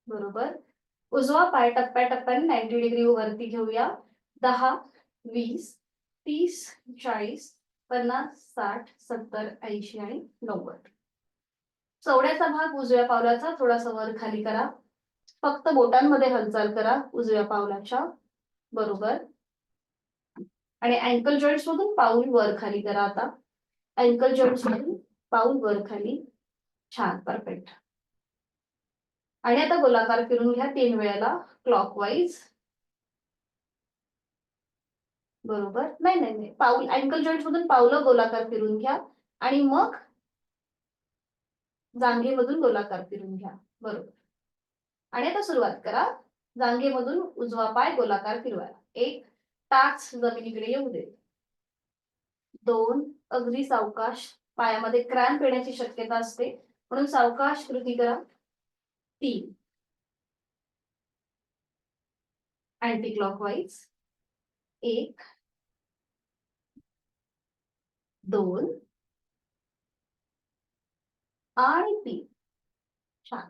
बरोबर. उजवा पाय टप्प्याटप्प्याने 90 डिग्री वरती घेऊया. 10, 20, 30, 40, 50, 60, 70, 80 आणि 90. चवड्याचा भाग उजव्या पावलाचा थोडासा वर खाली करा. फक्त बोटांमध्ये हालचाल करा उजव्या पावलाच्या. बरोबर. आणि अँकल जॉईंट्स मधून पाऊल वर खाली करा. आता अँकल जॉईंट्स मधून पाऊल वर खाली. छान, परफेक्ट. आणि आता गोलाकार फिरून घ्या 3 वेळेला क्लॉकवाईज. बरोबर. नाही नाही नाही, पाऊल अँकल जॉईंट्स मधून पावलं गोलाकार फिरून घ्या आणि मग जांघेमधून गोलाकार फिरून घ्या. बरोबर. आणि आता सुरुवात करा. जांघेमधून उजवा पाय गोलाकार फिरवायला. 1, टाच जमिनीकडे येऊ दे. 2, अगदी सावकाश, पायामध्ये क्रॅम्प येण्याची शक्यता असते म्हणून सावकाश कृती करा. 3, अँटी क्लॉकवाईज. 1, 2 आणि 3. छान.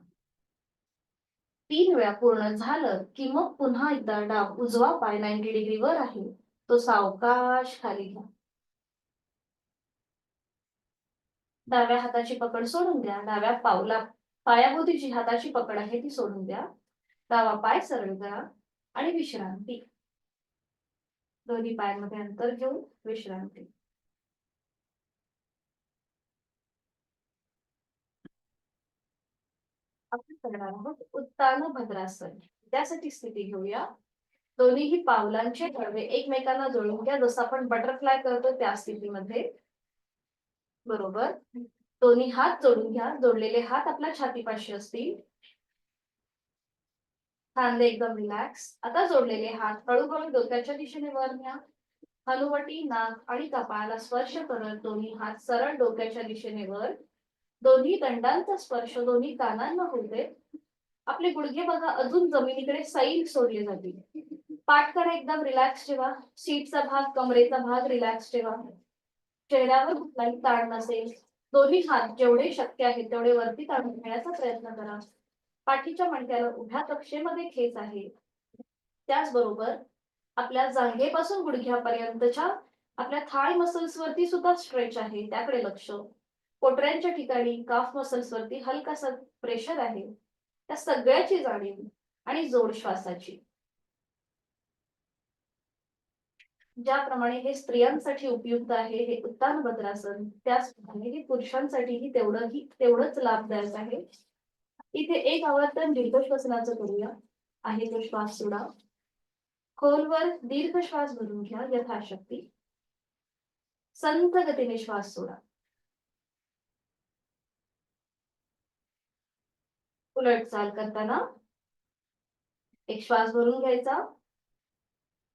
3 वेळा पूर्ण झालं की मग पुन्हा एकदा उजवा पाय 90 डिग्री वर आहे, तो सावकाश खाली घ्या. डाव्या हाताची पकड सोडून द्या. डाव्या पायाभोवती जी हाताची पकड आहे ती सोडून द्या. डावा पाय सरळ करा आणि विश्रांती. दोन्ही पायांमध्ये अंतर घेऊन विश्रांती. आपण करणार आहोत उत्तान भद्रासन. त्यासाठी स्थिती घेऊया. दोन्हीही पावलांचे तळवे एकमेकांना जोडून घ्या, जसं आपण बटरफ्लाय करतो त्या स्थितीमध्ये. बरोबर. दोन्ही हात जोडून घ्या. जोडलेले हात आपल्या छातीपाशी असतील. खांदे एकदम रिलॅक्स. आता जोडलेले हात हळूहळू डोक्याच्या दिशेने वर न्या. हनुवटी, नाक आणि कपाळाला स्पर्श करत दोन्ही हात सरळ डोक्याच्या दिशेने वर. दोन्ही दंडांचा स्पर्श दोन्ही कानांना होऊ दे. आपले गुडघे बघा अजून जमिनीकडे सैल सोडले जातील. पाठकडे एकदम रिलॅक्स ठेवा. सीटचा भाग, कमरेचा भाग रिलॅक्स ठेवा. चेहऱ्यावर कुठलाही ताण नसेल. दोन्ही हात जेवढे शक्य आहे तेवढे वरती काढून घेण्याचा प्रयत्न करा. पाठीच्या मणक्याला उभ्या कक्षेमध्ये खेच आहे. त्याचबरोबर आपल्या जांघेपासून गुडघ्यापर्यंतच्या आपल्या थाय मसल्स वरती सुद्धा स्ट्रेच आहे, त्याकडे लक्ष. पोटऱ्यांच्या ठिकाणी काफ मसल्स वरती हलकासा प्रेशर आहे. त्या सगळ्याची जाणीव आणि जोड श्वासाची. ज्याप्रमाणे हे स्त्रियांसाठी उपयुक्त आहे हे उत्तान भद्रासन, त्याचप्रमाणे हे पुरुषांसाठीही तेवढंच लाभदायक आहे. इथे एक आवर्तन दीर्घ श्वसनाचं करूया. आहे तो श्वास सोडा. खोलवर दीर्घ श्वास भरून घ्या यथाशक्ती. संथ गतीने श्वास सोडा. उलट चाल करताना एक श्वास भरून घ्यायचा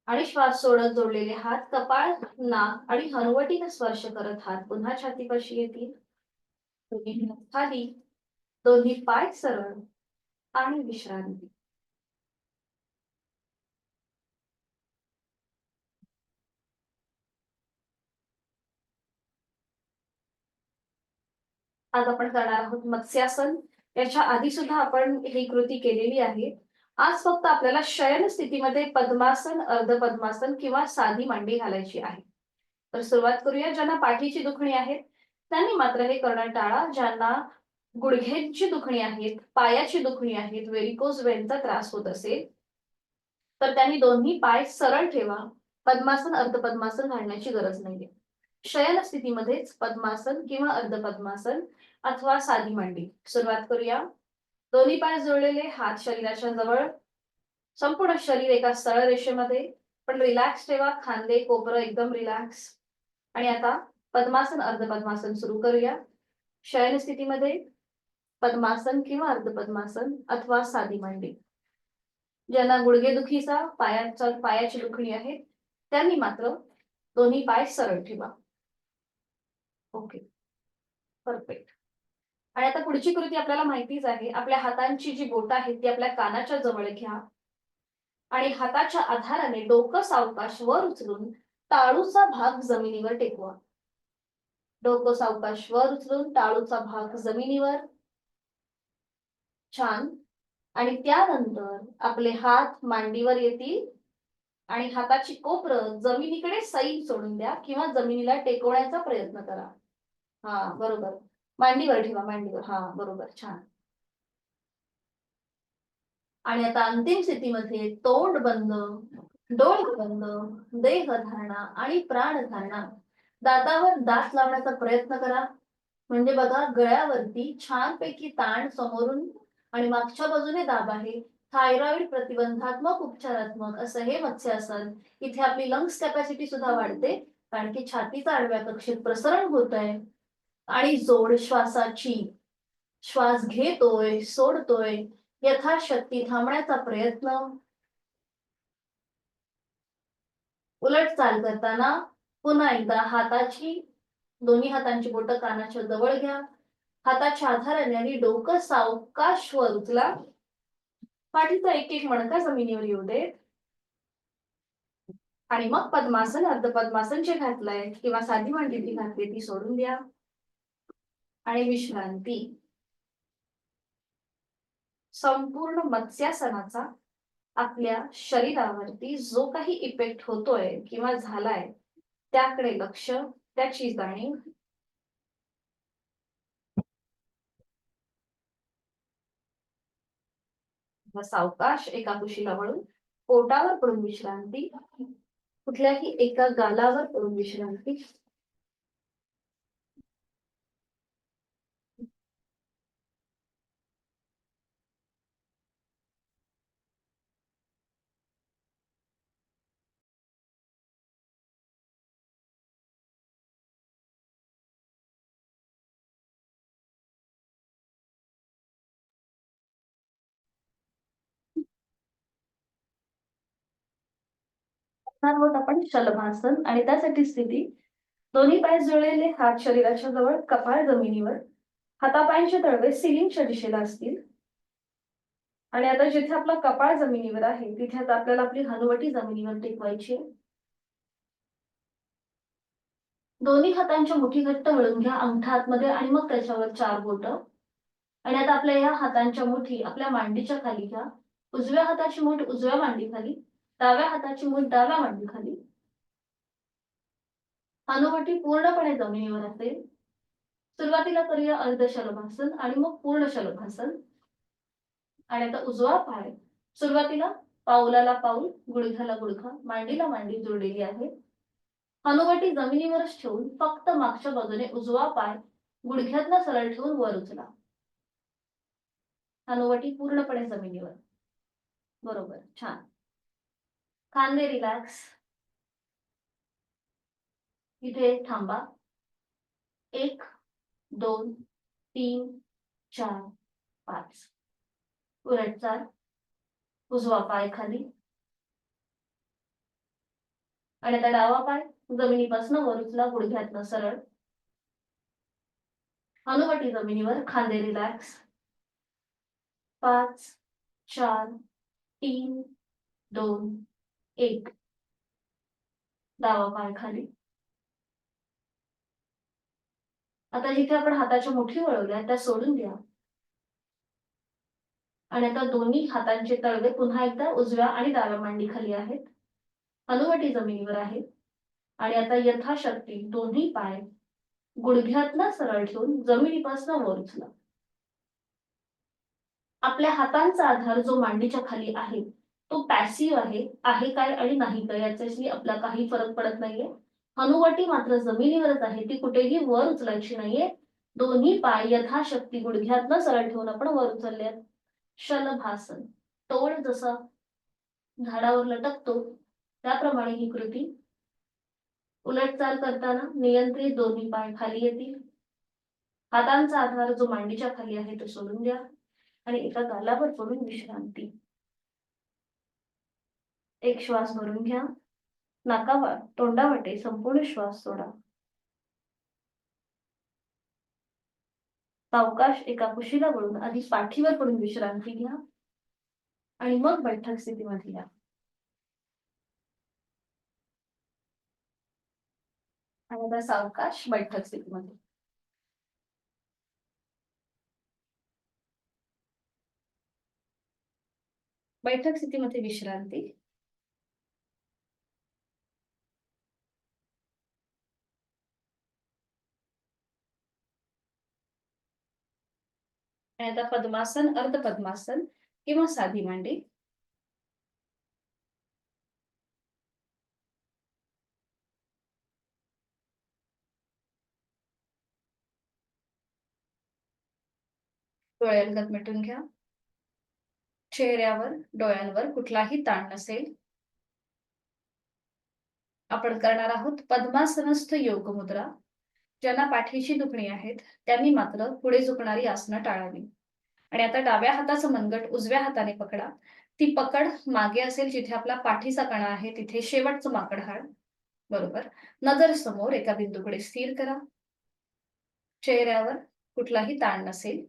आणि श्वास सोडत जोडलेले हात कपाळ, नाक आणि हनुवटीने स्पर्श करत हात पुन्हा छातीपाशी येतील. दोन्ही हात खाली, दोन्ही पाय सरळ आणि विश्रांती. आज आपण करणार आहोत मत्स्यासन. याच्या आधी सुद्धा आपण ही कृती केलेली आहे. आज फक्त आपल्याला शयन स्थितीमध्ये पद्मासन, अर्ध पद्मासन किंवा साधी मांडी घालायची आहे. तर सुरुवात करूया. ज्यांना पाठीची दुखणी आहे त्यांनी मात्र हे करणं टाळा. ज्यांना गुडघ्यांची दुखणी आहेत, पायाची दुखणी आहेत, व्हेरिकोज वेनचा त्रास होत असेल तर त्यांनी दोन्ही पाय सरळ ठेवा. पद्मासन अर्धपद्मासन घालण्याची गरज नाहीये. शयन स्थितीमध्येच पद्मासन किंवा अर्धपद्मासन अथवा साधी मांडी. सुरुवात करूया. दोन्ही पाय जोडलेले, हात शरीराच्या जवळ, संपूर्ण शरीर एका सरळ रेषेमध्ये, पण रिलॅक्स ठेवा. खांदे कोपरं एकदम रिलॅक्स. आणि आता पद्मासन अर्धपद्मासन सुरू करूया. शयन स्थितीमध्ये पद्मासन किंवा अर्धपद्मासन अथवा साधी मांडी. ज्यांना गुडघेदुखीचा पायाची दुखणी आहे त्यांनी मात्र दोन्ही पाय सरळ ठेवा. Okay, perfect. आणि आता पुढची कृती आपल्याला माहितीच आहे. आपल्या हातांची जी बोटं आहेत ती आपल्या कानाच्या जवळ घ्या आणि हाताच्या आधाराने डोकं सावकाश वर उचलून टाळूचा भाग जमिनीवर टेकवा. डोकं सावकाश वर उचलून टाळूचा भाग जमिनीवर. छान. आणि त्यानंतर आपले हात मांडीवर येतील आणि हाताची कोपरं जमिनीकडे सैल सोडून द्या किंवा जमिनीला टेकवण्याचा प्रयत्न करा. हा, बरोबर. मांडीवर ठेवा, मांडीवर. हा, बरोबर. छान. आणि आता अंतिम स्थितीमध्ये तोंड बंद, डोळे बंद, देहधारणा आणि प्राणधारणा. दातावर दात लावण्याचा प्रयत्न करा. म्हणजे बघा, गळ्यावरती छानपैकी ताण समोरून आणि मागच्या बाजूने दाब आहे. थायरॉइड प्रतिबंधात्मक उपचारात्मक असं हे मत्स्यासन. इथे आपली लंग्स कॅपॅसिटी सुद्धा वाढते, कारण की छातीचा आडव्या कक्षेत प्रसरण होत आहे. आणि जोड श्वासाची. श्वास घेतोय, सोडतोय, यथाशक्ती थांबण्याचा प्रयत्न. उलट चाल करताना पुन्हा एकदा दोन्ही हातांची बोटं कानाच्या जवळ घ्या. हाताच्या आधाराने आणि डोकं सावकाश वर उचला. पाठीचा एक एक मणका जमिनीवर येऊ दे. आणि मग पद्मासन अर्धपद्मासन जे घातलंय किंवा साधी मांडी ती घातली ती सोडून द्या आणि विश्रांती. संपूर्ण मत्स्यासनाचा आपल्या शरीरावरती जो काही इफेक्ट होतोय किंवा झालाय त्याकडे लक्ष, त्याची जाणीव. सावकाश एका कुशीला वळून पोटावर पडून विश्रांती. कुठल्याही एका गालावर पडून विश्रांती. आहोत आपण शलभासन. आणि त्यासाठी स्थिती, दोन्ही पाय जुळलेले, हात शरीराच्या जवळ, कपाळ जमिनीवर, हातापायांचे तळवे सिलिंगच्या दिशेला असतील. आणि आता जिथे आपला कपाळ जमिनीवर आहे तिथे आता आपल्याला आपली हनुवटी जमिनीवर टेकवायची. दोन्ही हातांच्या मुठी घट्ट वळून घ्या अंगठा आतमध्ये आणि मग त्याच्यावर 4 बोटं. आणि आता आपल्या या हातांच्या मुठी आपल्या मांडीच्या खाली घ्या. उजव्या हाताची मूठ उजव्या मांडीखाली, डाव्या हाताची मूठ डाव्या मांडीखाली. हनुवटी पूर्णपणे जमिनीवर असेल. सुरुवातीला करूया अर्ध शलभासन आणि मग पूर्ण शलभासन. आणि आता उजवा पाय सुरुवातीला पाऊलाला पाऊल, गुडघ्याला गुडघा, मांडीला मांडी जोडलेली आहे. हनुवटी जमिनीवरच ठेवून फक्त मागच्या बाजूने उजवा पाय गुडघ्यातला सरळ ठेवून वर उचला. हनुवटी पूर्णपणे जमिनीवर. बरोबर, छान. खांदे रिलॅक्स. इथे थांबा. 1 2 3 4 5. उलट चाल. उजवा पाय खाली आणि आता डावा पाय जमिनीपासून वर उचला, गुडघ्यातनं सरळ. हनुवटी जमिनीवर, खांदे रिलॅक्स. 5 4 3 2 1. डावा पाय खाली. आता जिथे आपण हाताच्या मुठी वळवल्या त्या सोडून द्या. आणि आता दोन्ही हातांचे तळवे पुन्हा एकदा उजव्या आणि डाव्या मांडीखाली आहेत. हनुवटी जमिनीवर आहे. आणि आता यथाशक्ती दोन्ही पाय गुडघ्यातनं सरळ ठेवून जमिनीपासून वर उचला. आपल्या हातांचा आधार जो मांडीच्या खाली आहे तो पॅसिव्ह आहे काय आणि नाही काय याच्याशी आपला काही फरक पडत नाहीये. हनुवटी मात्र जमिनीवरच आहे, ती कुठेही वर उचलायची नाहीये. दोन्ही पाय यथाशक्ती गुडघ्यातनं सरळ ठेवून आपण वर उचललेत. शलभासन, तोल जसा झाडावर लटकतो त्याप्रमाणे ही कृती. उलटचाल करताना नियंत्रित दोन्ही पाय खाली येतील. हातांचा आधार जो मांडीच्या खाली आहे तो सोडून द्या आणि एका गालावर पडून विश्रांती. एक श्वास भरून घ्या, तोंडावाटे संपूर्ण श्वास सोडा. सावकाश एका कुशीला वळून आधी पाठीवर पडून विश्रांती घ्या आणि मग बैठक स्थितीमध्ये या. आणि आता सावकाश बैठक स्थितीमध्ये. बैठक स्थितीमध्ये विश्रांती. आणि आता पद्मासन, अर्ध पद्मासन किंवा साधी मांडी. डोळे अलगद मिटून घ्या. चेहऱ्यावर, डोळ्यांवर कुठलाही ताण नसेल. आपण करणार आहोत पद्मासनस्थ योग मुद्रा. ज्यांना पाठीची दुखणी आहेत त्यांनी मात्र पुढे झुकणारी आसनं टाळावी. आणि आता डाव्या हाताचं मनगट उजव्या हाताने पकडा. ती पकड मागे असेल जिथे आपला पाठीचा कणा आहे तिथे शेवटचं माकड हाड. बरोबर. नजर समोर एका बिंदूकडे स्थिर करा. चेहऱ्यावर कुठलाही ताण नसेल.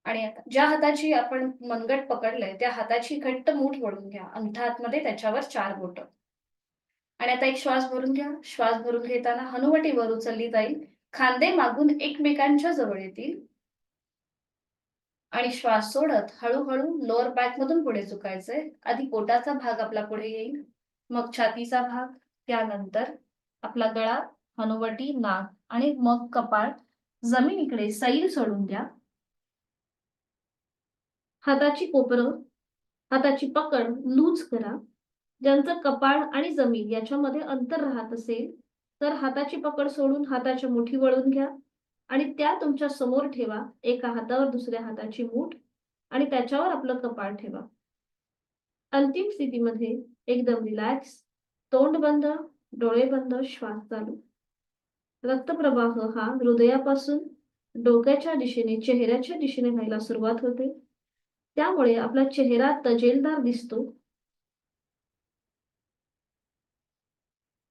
आणि आता ज्या हाताची आपण मनगट पकडलंय त्या हाताची घट्ट मूठ वळून घ्या. अंगठा आतमध्ये, त्याच्यावर 4 बोटं. आणि आता एक श्वास भरून घ्या. श्वास भरून घेताना हनुवटी वर उचलली जाईल. खांदे मागून एकमेकांच्या जवळ येतील. आणि श्वास सोडत हळूहळू लोअर बॅक मधून पुढे झुकायचंय. आधी पोटाचा भाग आपला पुढे येईल, मग छातीचा भाग, त्यानंतर आपला गळा, हनुवटी, नाक आणि मग कपाळ जमिनीकडे सैल सोडून द्या. हाताची कोपरं, हाताची पकड लूज करा. ज्यांचं कपाळ आणि जमीन याच्यामध्ये अंतर राहत असेल तर हाताची पकड सोडून हाताच्या मुठी वळून घ्या आणि त्या तुमच्या समोर ठेवा. एका हातावर दुसऱ्या हाताची मूठ आणि त्याच्यावर आपलं कपाळ ठेवा. अंतिम स्थितीमध्ये एकदम रिलॅक्स, तोंड बंद, डोळे बंद, श्वास चालू. रक्तप्रवाह हा हृदयापासून डोक्याच्या दिशेने, चेहऱ्याच्या दिशेने व्हायला सुरुवात होते. त्यामुळे आपला चेहरा तजेलदार दिसतो.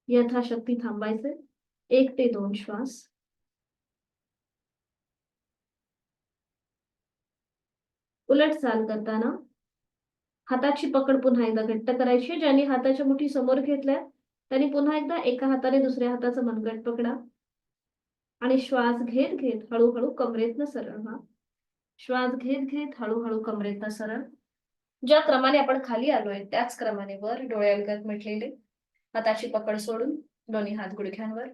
यथाशक्ती थांबायचे. 1 ते 2 श्वास. उलट चाल करताना हाताची पकड पुन्हा एकदा घट्ट करायची. ज्यांनी हाताच्या मुठी समोर घेतल्या त्यांनी पुन्हा एकदा एका हाताने दुसऱ्या हाताचं मनगट पकडा आणि श्वास घेत घेत हळूहळू कमरेतनं सरळ व्हा. श्वास घेत घेत हळूहळू कमरेतनं सरळ. ज्या क्रमाने आपण खाली आलोय त्याच क्रमाने वर. डोळे अलगद मिटलेले, हाताची पकड सोडून दोन्ही हात गुडघ्यांवर.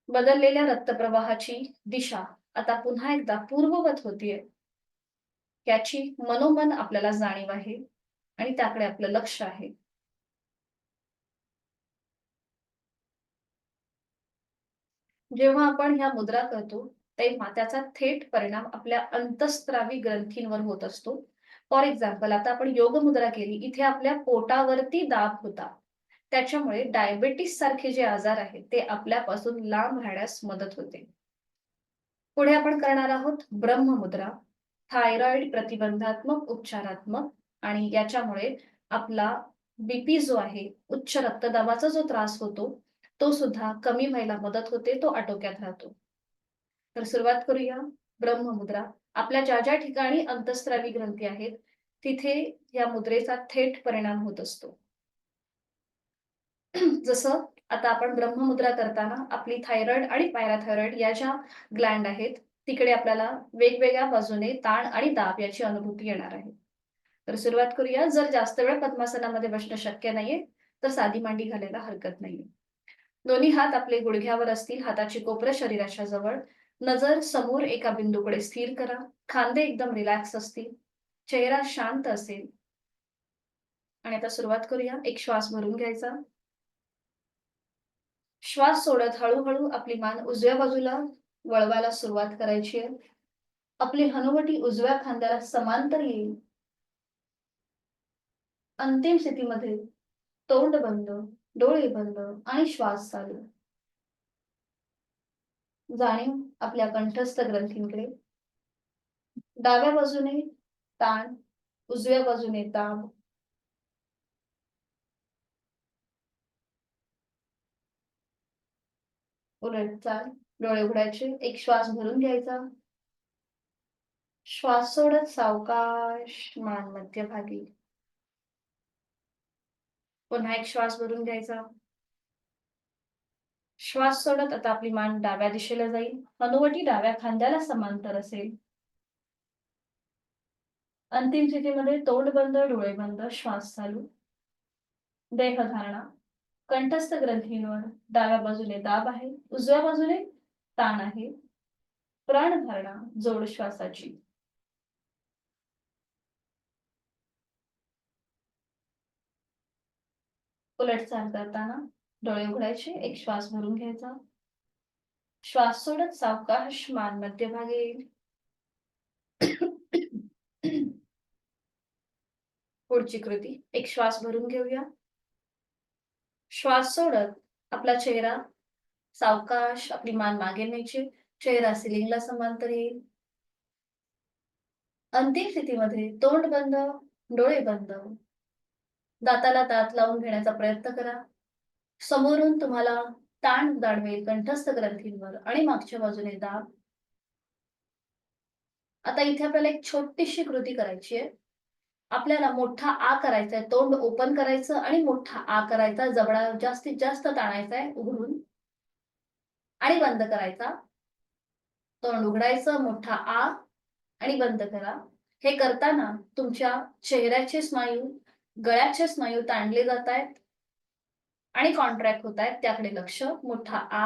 बदललेल्या रक्तप्रवाहाची दिशा आता पुन्हा एकदा पूर्ववत होतीये याची मनोमन आपल्याला जाणीव आहे आणि त्याकडे आपलं लक्ष आहे. जेव्हा आपण ह्या मुद्रा करतो तेव्हा त्याचा थेट परिणाम आपल्या अंतःस्रावी ग्रंथींवर होत असतो. फॉर एक्झाम्पल, आता आपण योग मुद्रा केली, इथे आपल्या पोटावरती दाब होता. त्याच्यामुळे डायबेटिस सारखे जे आजार आहेत ते आपल्यापासून लांब राहण्यास मदत होते. पुढे आपण करणार आहोत ब्रह्ममुद्रा. थायरॉइड प्रतिबंधात्मक, उपचारात्मक आणि याच्यामुळे आपला बीपी जो आहे, उच्च रक्तदाबाचा जो त्रास होतो तो सुद्धा कमी व्हायला मदत होते, तो आटोक्यात राहतो. तर सुरुवात करूया. ब्रह्ममुद्रा. आपल्या ज्या ज्या ठिकाणी अंतःस्रावी ग्रंथी आहेत तिथे या मुद्रेचा थेट परिणाम होत असतो. जसं आता आपण ब्रह्ममुद्रा करताना आपली थायरॉइड आणि पॅराथायरॉइड या ज्या ग्लँड आहेत तिकडे आपल्याला वेगवेगळ्या बाजूने ताण आणि दाब याची अनुभूती येणार आहे. तर सुरुवात करूया. जर जास्त वेळ पद्मासनामध्ये बसणं शक्य नाहीये तर साधी मांडी घालायला हरकत नाहीये. दोन्ही हात आपले गुडघ्यावर असतील. हाताची कोपरं शरीराच्या जवळ. नजर समोर एका बिंदूकडे स्थिर करा. खांदे एकदम रिलॅक्स असतील. चेहरा शांत असेल. आणि आता सुरुवात करूया. एक श्वास भरून घ्यायचा. श्वास सोडत हळूहळू आपली मान उजव्या बाजूला वळवायला सुरुवात करायची आहे. आपली हनुवटी उजव्या खांद्याला समांतर येईल. अंतिम स्थितीमध्ये तोंड बंद, डोळे बंद आणि श्वास चालू. जाणीव आपल्या कंठस्थ ग्रंथींकडे. डाव्या बाजूने ताण, उजव्या बाजूने दाब. उलट चाल. डोळे उघडायचे. एक श्वास भरून घ्यायचा. श्वास सोडत सावकाश मान मध्यभागी. पुन्हा एक श्वास भरून घ्यायचा. श्वास सोडत आता आपली मान डाव्या दिशेला जाईल. हनुवटी डाव्या खांद्याला समांतर असेल. अंतिम स्थितीमध्ये तोंड बंद, डोळे बंद, श्वास चालू. देहधारणा. कंठस्थ ग्रंथींवर डाव्या बाजूने दाब आहे, उजव्या बाजूने ताण आहे. प्राणधारणा जोड श्वासाची. उलट चाल करताना डोळे उघडायचे. एक श्वास भरून घ्यायचा. श्वास सोडत सावकाश मान मध्यभागी येईल. पुढची कृती. एक श्वास भरून घेऊया. श्वास सोडत आपला चेहरा सावकाश आपली मान मागे न्यायची. चेहरा सिलिंगला समांतर येईल. अंतिम स्थितीमध्ये तोंड बंद, डोळे बंद. दाताला दात लावून घेण्याचा प्रयत्न करा. समोरून तुम्हाला ताण जाणवेल कंठस्थ ग्रंथींवर आणि मागच्या बाजूने दाब. आता इथे आपल्याला एक छोटीशी कृती करायची आहे. आपल्याला मोठा आ करायचा आहे. तोंड ओपन करायचं आणि मोठा आ करायचा. जबडा जास्तीत जास्त ताणायचा आहे उघडून आणि बंद करायचा. तोंड उघडायचं, मोठा आ आणि बंद करा. हे करताना तुमच्या चेहऱ्याचे स्नायू, गळ्याचे स्नायू ताणले जात आहेत आणि कॉन्ट्रॅक्ट होत आहेत. त्याकडे लक्ष. मोठा आ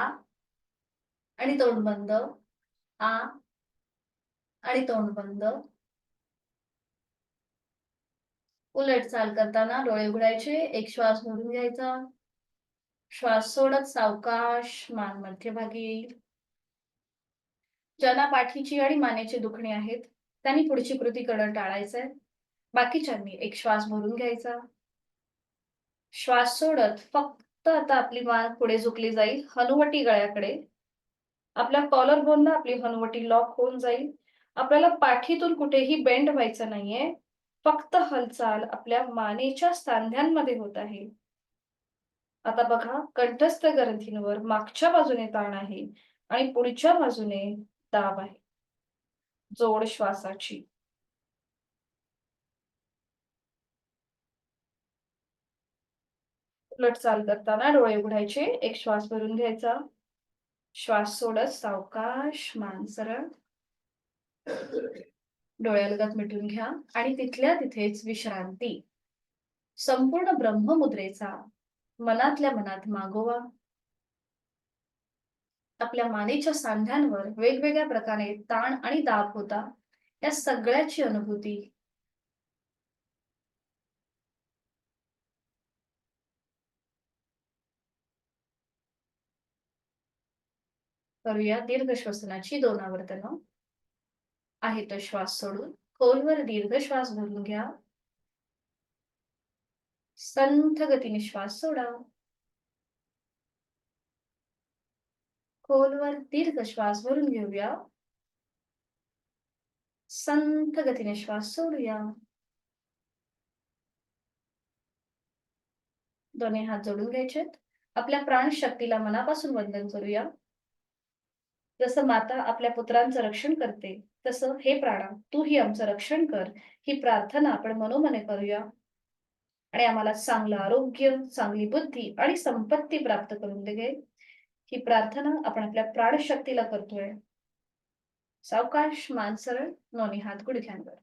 आणि तोंड बंद, आ आणि तोंड बंद. उलट चाल करताना डोळे उघडायचे. एक श्वास भरून घ्यायचा. श्वास सोडत सावकाश मान मध्यभागी येईल. ज्यांना पाठीची आणि मानेचे दुखणे आहेत त्यांनी पुढची कृती करणं टाळायचंय. बाकीच्यांनी एक श्वास भरून घ्यायचा. श्वास सोडत फक्त आता आपली मान पुढे झुकली जाईल, हनुवटी गळ्याकडे. आपल्या कॉलर बोनला आपली हनुवटी लॉक होऊन जाईल. आपल्याला पाठीतून कुठेही बेंड व्हायचं नाहीये. फक्त हालचाल आपल्या मानेच्या सांध्यांमध्ये होत आहे. आता बघा, कंठस्थ ग्रंथींवर मागच्या बाजूने ताण आहे आणि पुढच्या बाजूने दाब आहे. जोड श्वासाची. उलट चाल करताना डोळे उघडायचे. एक श्वास भरून घ्यायचा. श्वास सोडत सावकाश मान सरळ. डोळ्यालगत मिटून घ्या आणि तिथल्या तिथेच विश्रांती. संपूर्ण ब्रह्ममुद्रेचा मनातल्या मनात मागोवा. आपल्या मानेच्या सांध्यांवर वेगवेगळ्या प्रकारे ताण आणि दाब होता. या सगळ्याची अनुभूती. करूया दीर्घ श्वसनाची 2 आवर्तनं. आहे तो श्वास सोडून खोलवर दीर्घ श्वास भरून घ्या. संथ गतीने श्वास सोडा. खोलवर दीर्घ श्वास भरून घेऊया. संथ गतीने श्वास सोडूया. दोन्ही हात जोडून घ्यायचेत. आपल्या प्राणशक्तीला मनापासून वंदन करूया. जसं माता आपल्या पुत्रांचं रक्षण करते, तसं हे प्राणा तूही आमचं रक्षण कर. ही प्रार्थना आपण मनोमने करूया. आणि आम्हाला चांगलं आरोग्य, चांगली बुद्धी आणि संपत्ती प्राप्त करून दे. ही प्रार्थना आपण आपल्या प्राणशक्तीला करतोय. सावकाश मान सरळ, दोन्ही हात गुडघ्यांवर.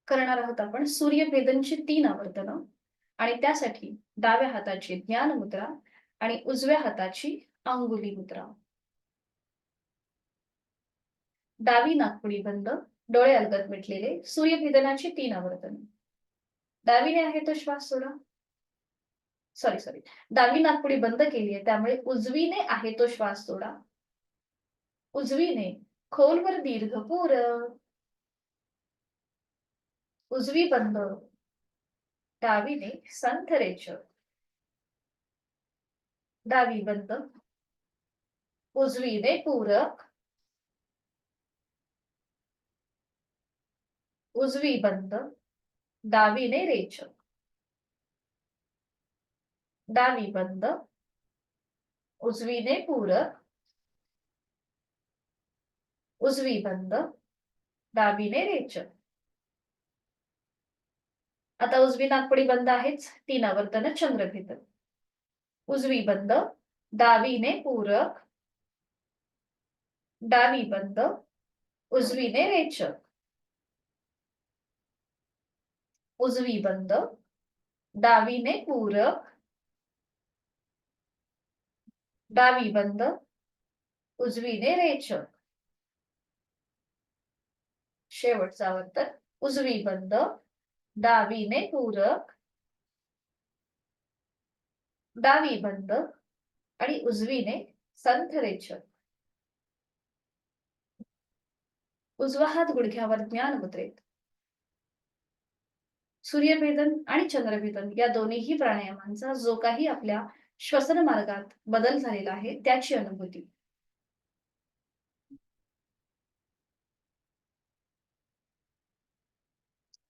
करणार आहोत आपण सूर्यभेदनची 3 आवर्तनं. आणि त्यासाठी डाव्या हाताची ज्ञान मुद्रा आणि उजव्या हाताची अंगुली मुद्रा. डावी नाकपुडी बंद, डोळे अलगद मिटलेले. सूर्यभेदनाची 3 आवर्तनं. डावीने आहे तो श्वास सोडा. सॉरी, डावी नाकपुडी बंद केली आहे, त्यामुळे उजवीने आहे तो श्वास सोडा. उजवीने खोलवर दीर्घ पूरक. उजवी बंद. डावीने संथ रेचक. डावी बंद. उजवीने पूरक. उजवी बंद. डावीने रेचक. डावी बंद. उजवीने पूरक. उजवी बंद. डावीने रेचक. आता उजवी नाकपुडी बंद आहेच. 3 आवर्तन चंद्रभेदन. उजवी बंद. डावीने पूरक. डावी बंद. उजवीने रेचक. उजवी बंद. डावीने पूरक. डावी बंद. उजवीने रेचक. शेवटचं आवर्तन. उजवी बंद. डावीने पूरक. डावी बंद आणि उजवीने संथ रेचक. उजवा हात गुडघ्यावर ज्ञान मुद्रेत. सूर्यभेदन आणि चंद्रभेदन या दोन्हीही प्राणायामांचा जो काही आपल्या श्वसन मार्गात बदल झालेला आहे त्याची अनुभूती.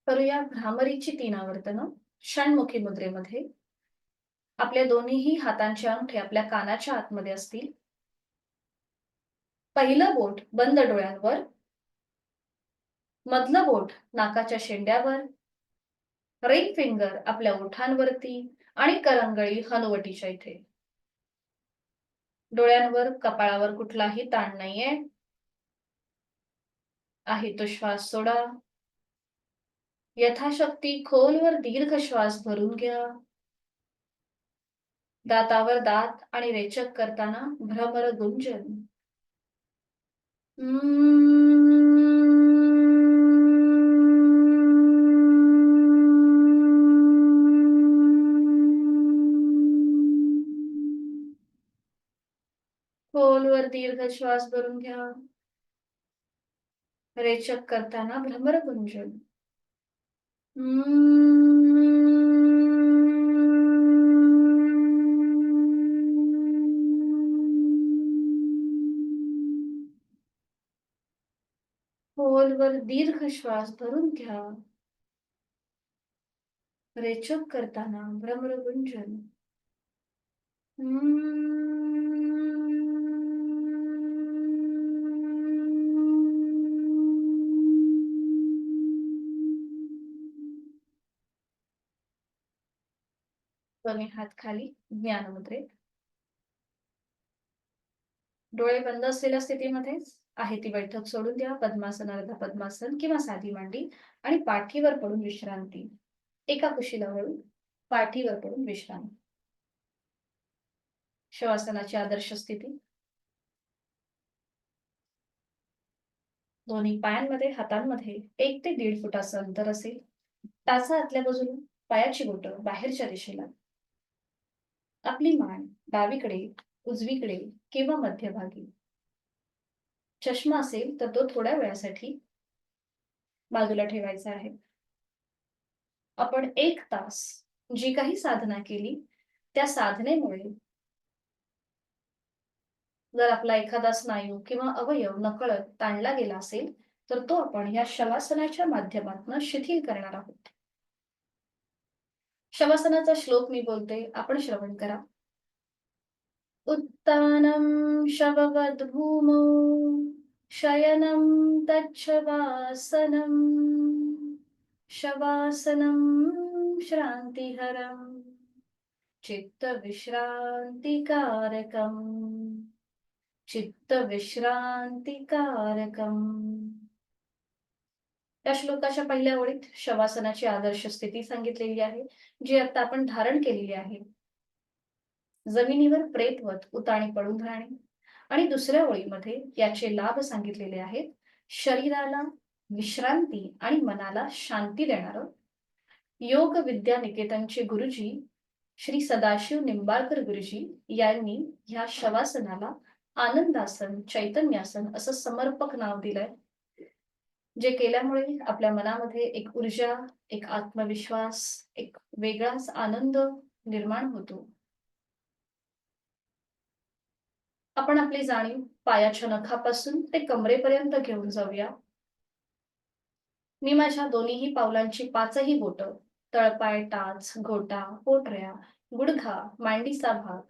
करूया भ्रामरीची 3 आवर्तनं षण्मुखी मुद्रेमध्ये. आपल्या दोन्हीही हातांचे अंगठे आपल्या कानाच्या आतमध्ये असतील. पहिलं बोट बंद डोळ्यांवर. मधलं बोट नाकाच्या शेंड्यावर. रिंग फिंगर आपल्या ओठांवरती आणि करंगळी हनुवटीच्या इथे. डोळ्यांवर कपाळावर कुठलाही ताण नाहीये. आहे तो श्वास सोडा. यथाशक्ती खोलवर दीर्घ श्वास भरून घ्या. दातावर दात आणि रेचक करताना भ्रमर गुंजन. खोलवर दीर्घ श्वास भरून घ्या. रेचक करताना भ्रमर गुंजन. खोलवर दीर्घ श्वास भरून घ्या. रेचक करताना भ्रमर गुंजन. दोन्ही हात खाली ज्ञान मुद्रेत. डोळे बंद असलेल्या स्थितीमध्येच आहे ती बैठक सोडून द्या. पद्मासन, अर्ध पद्मासन किंवा साधी मांडी आणि पाठीवर पडून विश्रांती. एका कुशीला वळून पाठीवर पडून विश्रांती. शवासनाची आदर्श स्थिती. दोन्ही पायांमध्ये हातांमध्ये 1 ते 1.5 फुटाचं अंतर असेल. टाचा आतल्या बाजूला. पायाची बोटं बाहेरच्या दिशेला. आपली मान डावीकडे, उजवीकडे किंवा मध्यभागी. चष्मा असेल तर तो थोड्या वेळासाठी बाजूला ठेवायचा आहे. आपण 1 तास जी काही साधना केली त्या साधनेमुळे जर आपला एखादा स्नायू किंवा अवयव नकळत ताणला गेला असेल तर तो आपण या शवासनाच्या माध्यमातून शिथिल करणार आहोत. शवासनाचा श्लोक मी बोलते, आपण श्रवण करा. उत्तानं शववद्भूमौ शयनं तच्छवासनं शवासनं श्रान्तिहरं चित्तविश्रान्तिकारकम् चित्तविश्रान्तिकारकम्. या श्लोकाच्या पहिल्या ओळीत शवासनाची आदर्श स्थिती सांगितलेली आहे जी आता आपण धारण केलेली आहे. जमिनीवर प्रेतवत उताणी पडून राहणे. आणि दुसऱ्या ओळीमध्ये याचे लाभ सांगितलेले आहेत. शरीराला विश्रांती आणि मनाला शांती देणारं योग विद्या निकेतनचे गुरुजी श्री सदाशिव निंबाळकर गुरुजी यांनी ह्या शवासनाला आनंदासन, चैतन्यासन असं समर्पक नाव दिलंय. जे केल्यामुळे आपल्या मनामध्ये एक ऊर्जा, एक आत्मविश्वास, एक वेगळाच आनंद निर्माण होतो. आपण आपली जाणीव पायाच्या नखापासून ते कमरेपर्यंत घेऊन जाऊया. मी माझ्या दोन्हीही पावलांची पाचही बोटं, तळपाय, टाच, घोटा, पोटऱ्या, गुडघा, मांडीचा भाग,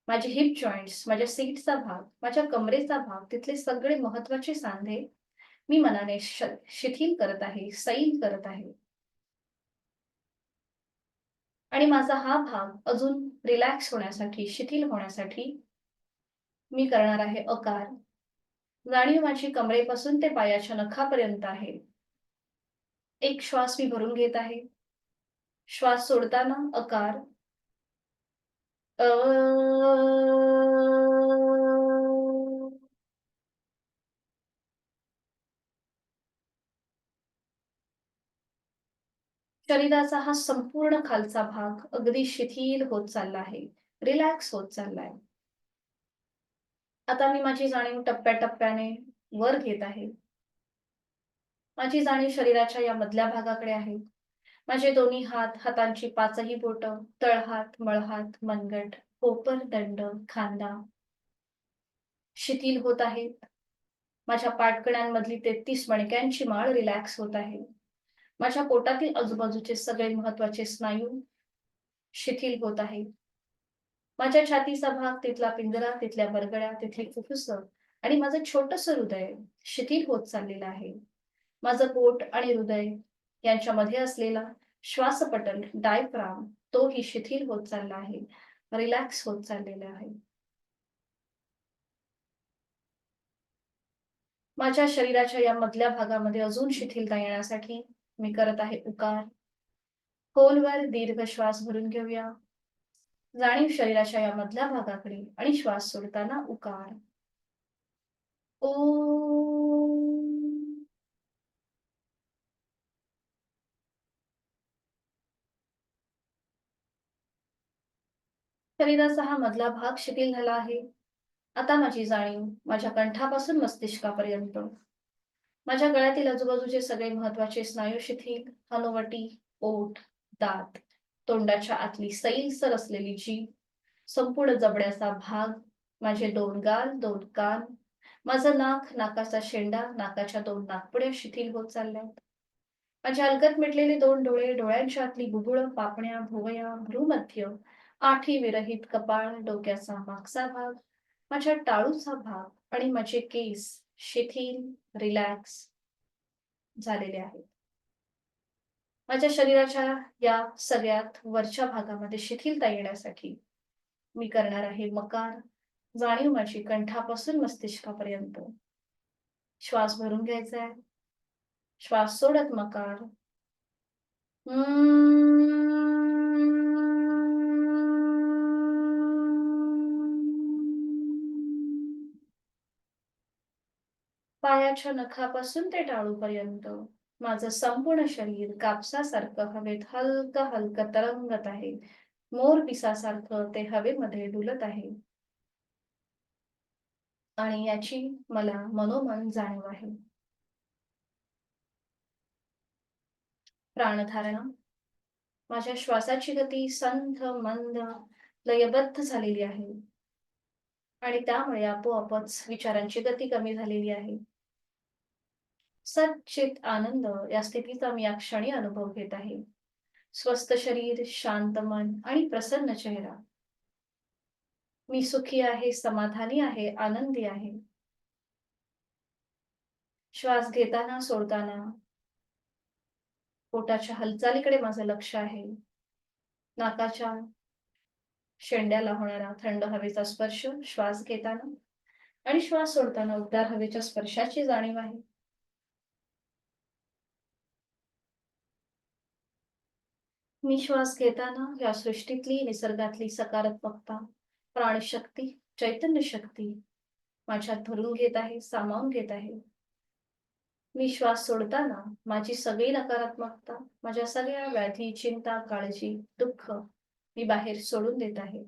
माझे हिप जॉइंट्स, माझ्या सीटचा भाग, माझ्या कमरेचा भाग, तिथले सगळे महत्वाचे सांधे मी मनाने शिथिल करत आहे, सैल करत आहे. आणि माझा हा भाग अजून रिलॅक्स होण्यासाठी, शिथिल होण्यासाठी मी करणार आहे अकार. जाणीव माझी कमरेपासून ते पायाच्या नखापर्यंत आहे. एक श्वास मी भरून घेत आहे. श्वास सोडताना अकार. अ शरीराचा हा संपूर्ण खालचा भाग अगदी शिथिल होत चालला आहे, रिलॅक्स होत चाललाय. आता मी माझी जाणीव टप्प्याटप्प्याने वर घेत आहे. माझी जाणीव शरीराच्या या मधल्या भागाकडे आहे. माझे दोन्ही हात, हातांची पाचही बोटं, तळहात, मळहात, मनगट, कोपर, दंड, खांदा शिथिल होत आहेत. माझ्या पाठकड्यांमधली 33 मणक्यांची माळ रिलॅक्स होत आहे. माझ्या पोटातील आजूबाजूचे सगळे महत्वाचे स्नायू शिथिल होत आहेत. माझ्या छातीचा भाग, तिथला पिंजरा, तिथल्या बरगड्या, तिथली फुफ्फुसं आणि माझं छोटंसं हृदय शिथिल होत चाललेलं आहे. माझं पोट आणि हृदय यांच्यामध्ये असलेला श्वासपटल, डायफ्राम तोही शिथिल होत चालला आहे, रिलॅक्स होत चाललेला आहे. माझ्या शरीराच्या या मधल्या भागामध्ये अजून शिथिलता येण्यासाठी मी करत आहे उकार. खोलवर दीर्घ श्वास भरून घेऊया. जाणीव शरीराच्या या मधल्या भागाकडे आणि श्वास सोडताना उकार. ओ. शरीराचा हा मधला भाग शिथिल झाला आहे. आता माझी जाणीव माझ्या कंठापासून मस्तिष्कापर्यंत, माझ्या गळ्यातील आजूबाजूचे सगळे महत्वाचे स्नायू शिथिल, हनुवटी, ओठ, दात, तोंडाच्या आतली सैलसर असलेली जीभ, संपूर्ण जबड्याचा भाग, माझे 2 गाल, 2 कान, माझं नाक, नाकाचा शेंडा, नाकाच्या 2 नाकपुड्या शिथिल होत चालल्यात. माझे अलगद मिटलेले 2 डोळे, डोळ्यांच्या आतली बुबुळ, पापण्या, भुवया, भ्रूमध्य, आठी विरहित कपाळ, डोक्याचा मागचा भाग, माझ्या टाळूचा भाग आणि माझे केस शिथिल, रिलॅक्स झालेले आहेत. माझ्या शरीराच्या या सगळ्यात वरच्या भागामध्ये शिथिलता येण्यासाठी मी करणार आहे मकार. जाणीव माझी कंठापासून मस्तिष्कापर्यंत. श्वास भरून घ्यायचा आहे. श्वास सोडत मकार. पायाच्या नखापासून ते टाळूपर्यंत माझं संपूर्ण शरीर कापसासारखं हवेत हलकं हलकं तरंगत आहे. मोर पिसासारखं ते हवेमध्ये डुलत आहे. आणि याची मला मनोमन जाणीव आहे. प्राणधारणा. माझ्या श्वासाची गती संथ, मंद, लयबद्ध झालेली आहे. आणि त्यामुळे आपोआपच विचारांची गती कमी झालेली आहे. सच्चित आनंद या स्थितीचा मी या क्षणी अनुभव घेत आहे. स्वस्थ शरीर, शांत मन आणि प्रसन्न चेहरा. मी सुखी आहे, समाधानी आहे, आनंदी आहे. श्वास घेताना, सोडताना पोटाच्या हालचालीकडे माझं लक्ष आहे. नाकाच्या शेंड्याला होणारा थंड हवेचा स्पर्श श्वास घेताना आणि श्वास सोडताना उबदार हवेच्या स्पर्शाची जाणीव आहे. मी श्वास घेताना या सृष्टीतली, निसर्गातली सकारात्मकता, प्राणशक्ती, चैतन्य शक्ती माझ्यात भरून घेत आहे, सामावून घेत आहे. मी श्वास सोडताना माझी सगळी नकारात्मकता, माझ्या सगळ्या व्याधी, चिंता, काळजी, दुःख मी बाहेर सोडून देत आहे.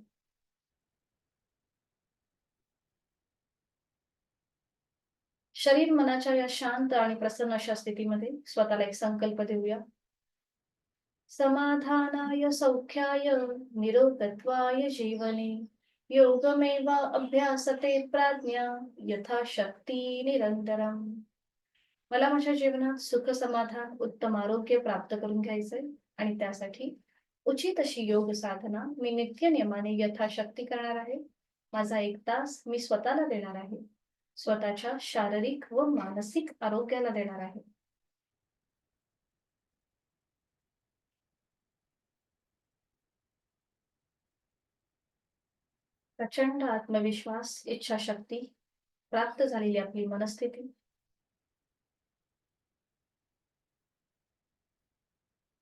शरीर मनाच्या या शांत आणि प्रसन्न अशा स्थितीमध्ये स्वतःला एक संकल्प देऊया. समाधानाय सौख्याय निरोगत्वाय जीवने योगमेव अभ्यासते प्राज्ञा यथाशक्ती निरंतरम. मला माझ्या जीवनात सुख समाधान उत्तम आरोग्य प्राप्त करून घ्यायचंय आणि त्यासाठी उचित अशी योग साधना मी नित्य नियमाने यथाशक्ती करणार आहे. माझा 1 तास मी स्वतःला देणार आहे. स्वतःच्या शारीरिक व मानसिक आरोग्याला देणार आहे. प्रचंड आत्मविश्वास, इच्छाशक्ती, प्राप्त झालेली आपली मनस्थिती,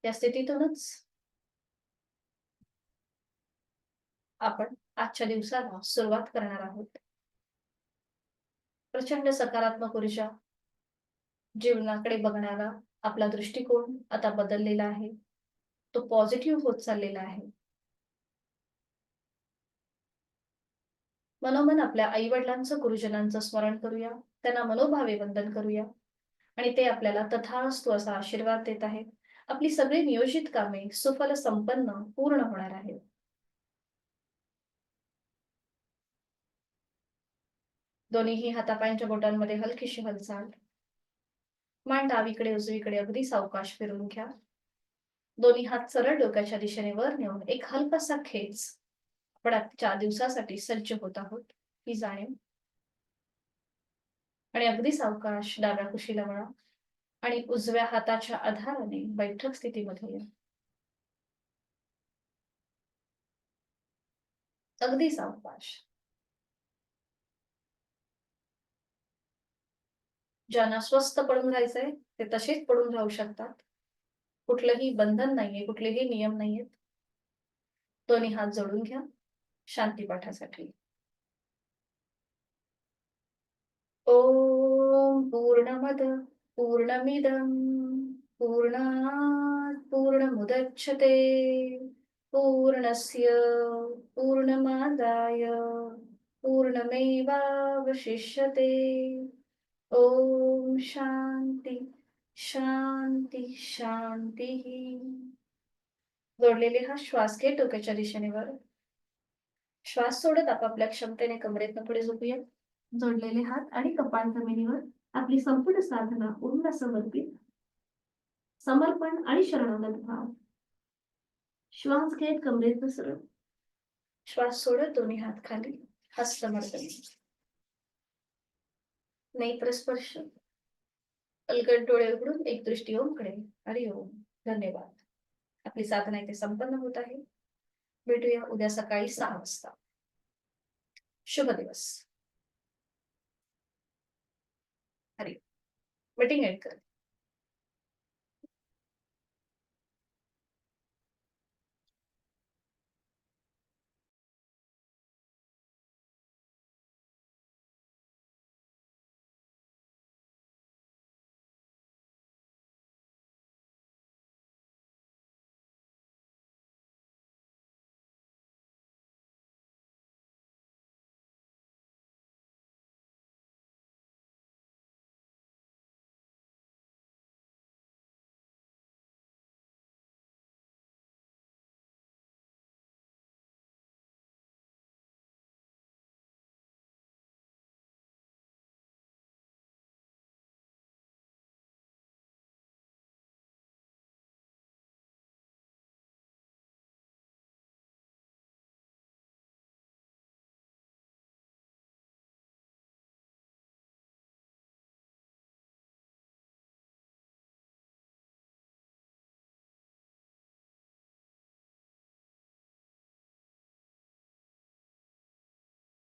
या स्थितीतूनच आपण आजच्या दिवसाला सुरुवात करणार आहोत. प्रचंड सकारात्मक ऊर्जा, जीवनाकडे बघणारा आपला दृष्टिकोन आता बदललेला आहे. तो पॉझिटिव्ह होत चाललेला आहे. मनोमन आपल्या आई-वडिलांचं, गुरुजनांचं स्मरण करूया. त्यांना मनोभावे वंदन करूया आणि ते आपल्याला तथास्तु असा आशीर्वाद देत आहेत. आपली सगळी नियोजित कामे सुफल संपन्न पूर्ण होणार आहेत. दोन्हीही हातापायांच्या बोटांमध्ये हलकीशी हालचाल. मान डावीकडे उजवीकडे अगदी सावकाश फिरवून घ्या. दोन्ही हात सरळ डोक्याच्या दिशेने वर नेऊन एक हलकासा खेच. आपण आजच्या दिवसासाठी सज्ज होत आहोत ही जाणीव. आणि अगदी सावकाश डाव्या कुशीला वळा आणि उजव्या हाताच्या आधाराने बैठक स्थितीमध्ये या. अगदी सावकाश. ज्यांना स्वस्थ पडून राहायचंय ते तसेच पडून राहू शकतात. कुठलंही बंधन नाहीये, कुठलेही नियम नाहीयेत. दोन्ही हात जोडून घ्या शांतीपाठासाठी. ओम पूर्णमद पूर्णमिदं पूर्णात् पूर्णमुदच्छते पूर्णस्य पूर्णमादाय पूर्णमेवावशिष्यते. ओम शांती शांती शांती. जोडलेले हा श्वास घे डोक्याच्या दिशेने वर. श्वास सोडत आपापल्या क्षमतेने कमरेतनं पुढे झोपूया. जोडलेले हात आणि कपाळ जमिनीवर. आपली संपूर्ण साधना पूर्ण समर्पित, समर्पण आणि शरणागत भाव. श्वास घेत कमरेत सरळ. श्वास सोडत दोन्ही हात खाली. हस्तमर्दन. नेत्र स्पर्श. अलगद डोळे उघडून एक दृष्टी ओमकडे. हरि ओम. धन्यवाद. आपली साधना इथे संपन्न होत आहे. भेटूया उद्या सकाळी 6 वाजता. शुभ दिवस. हरि. मीटिंग एंड कर.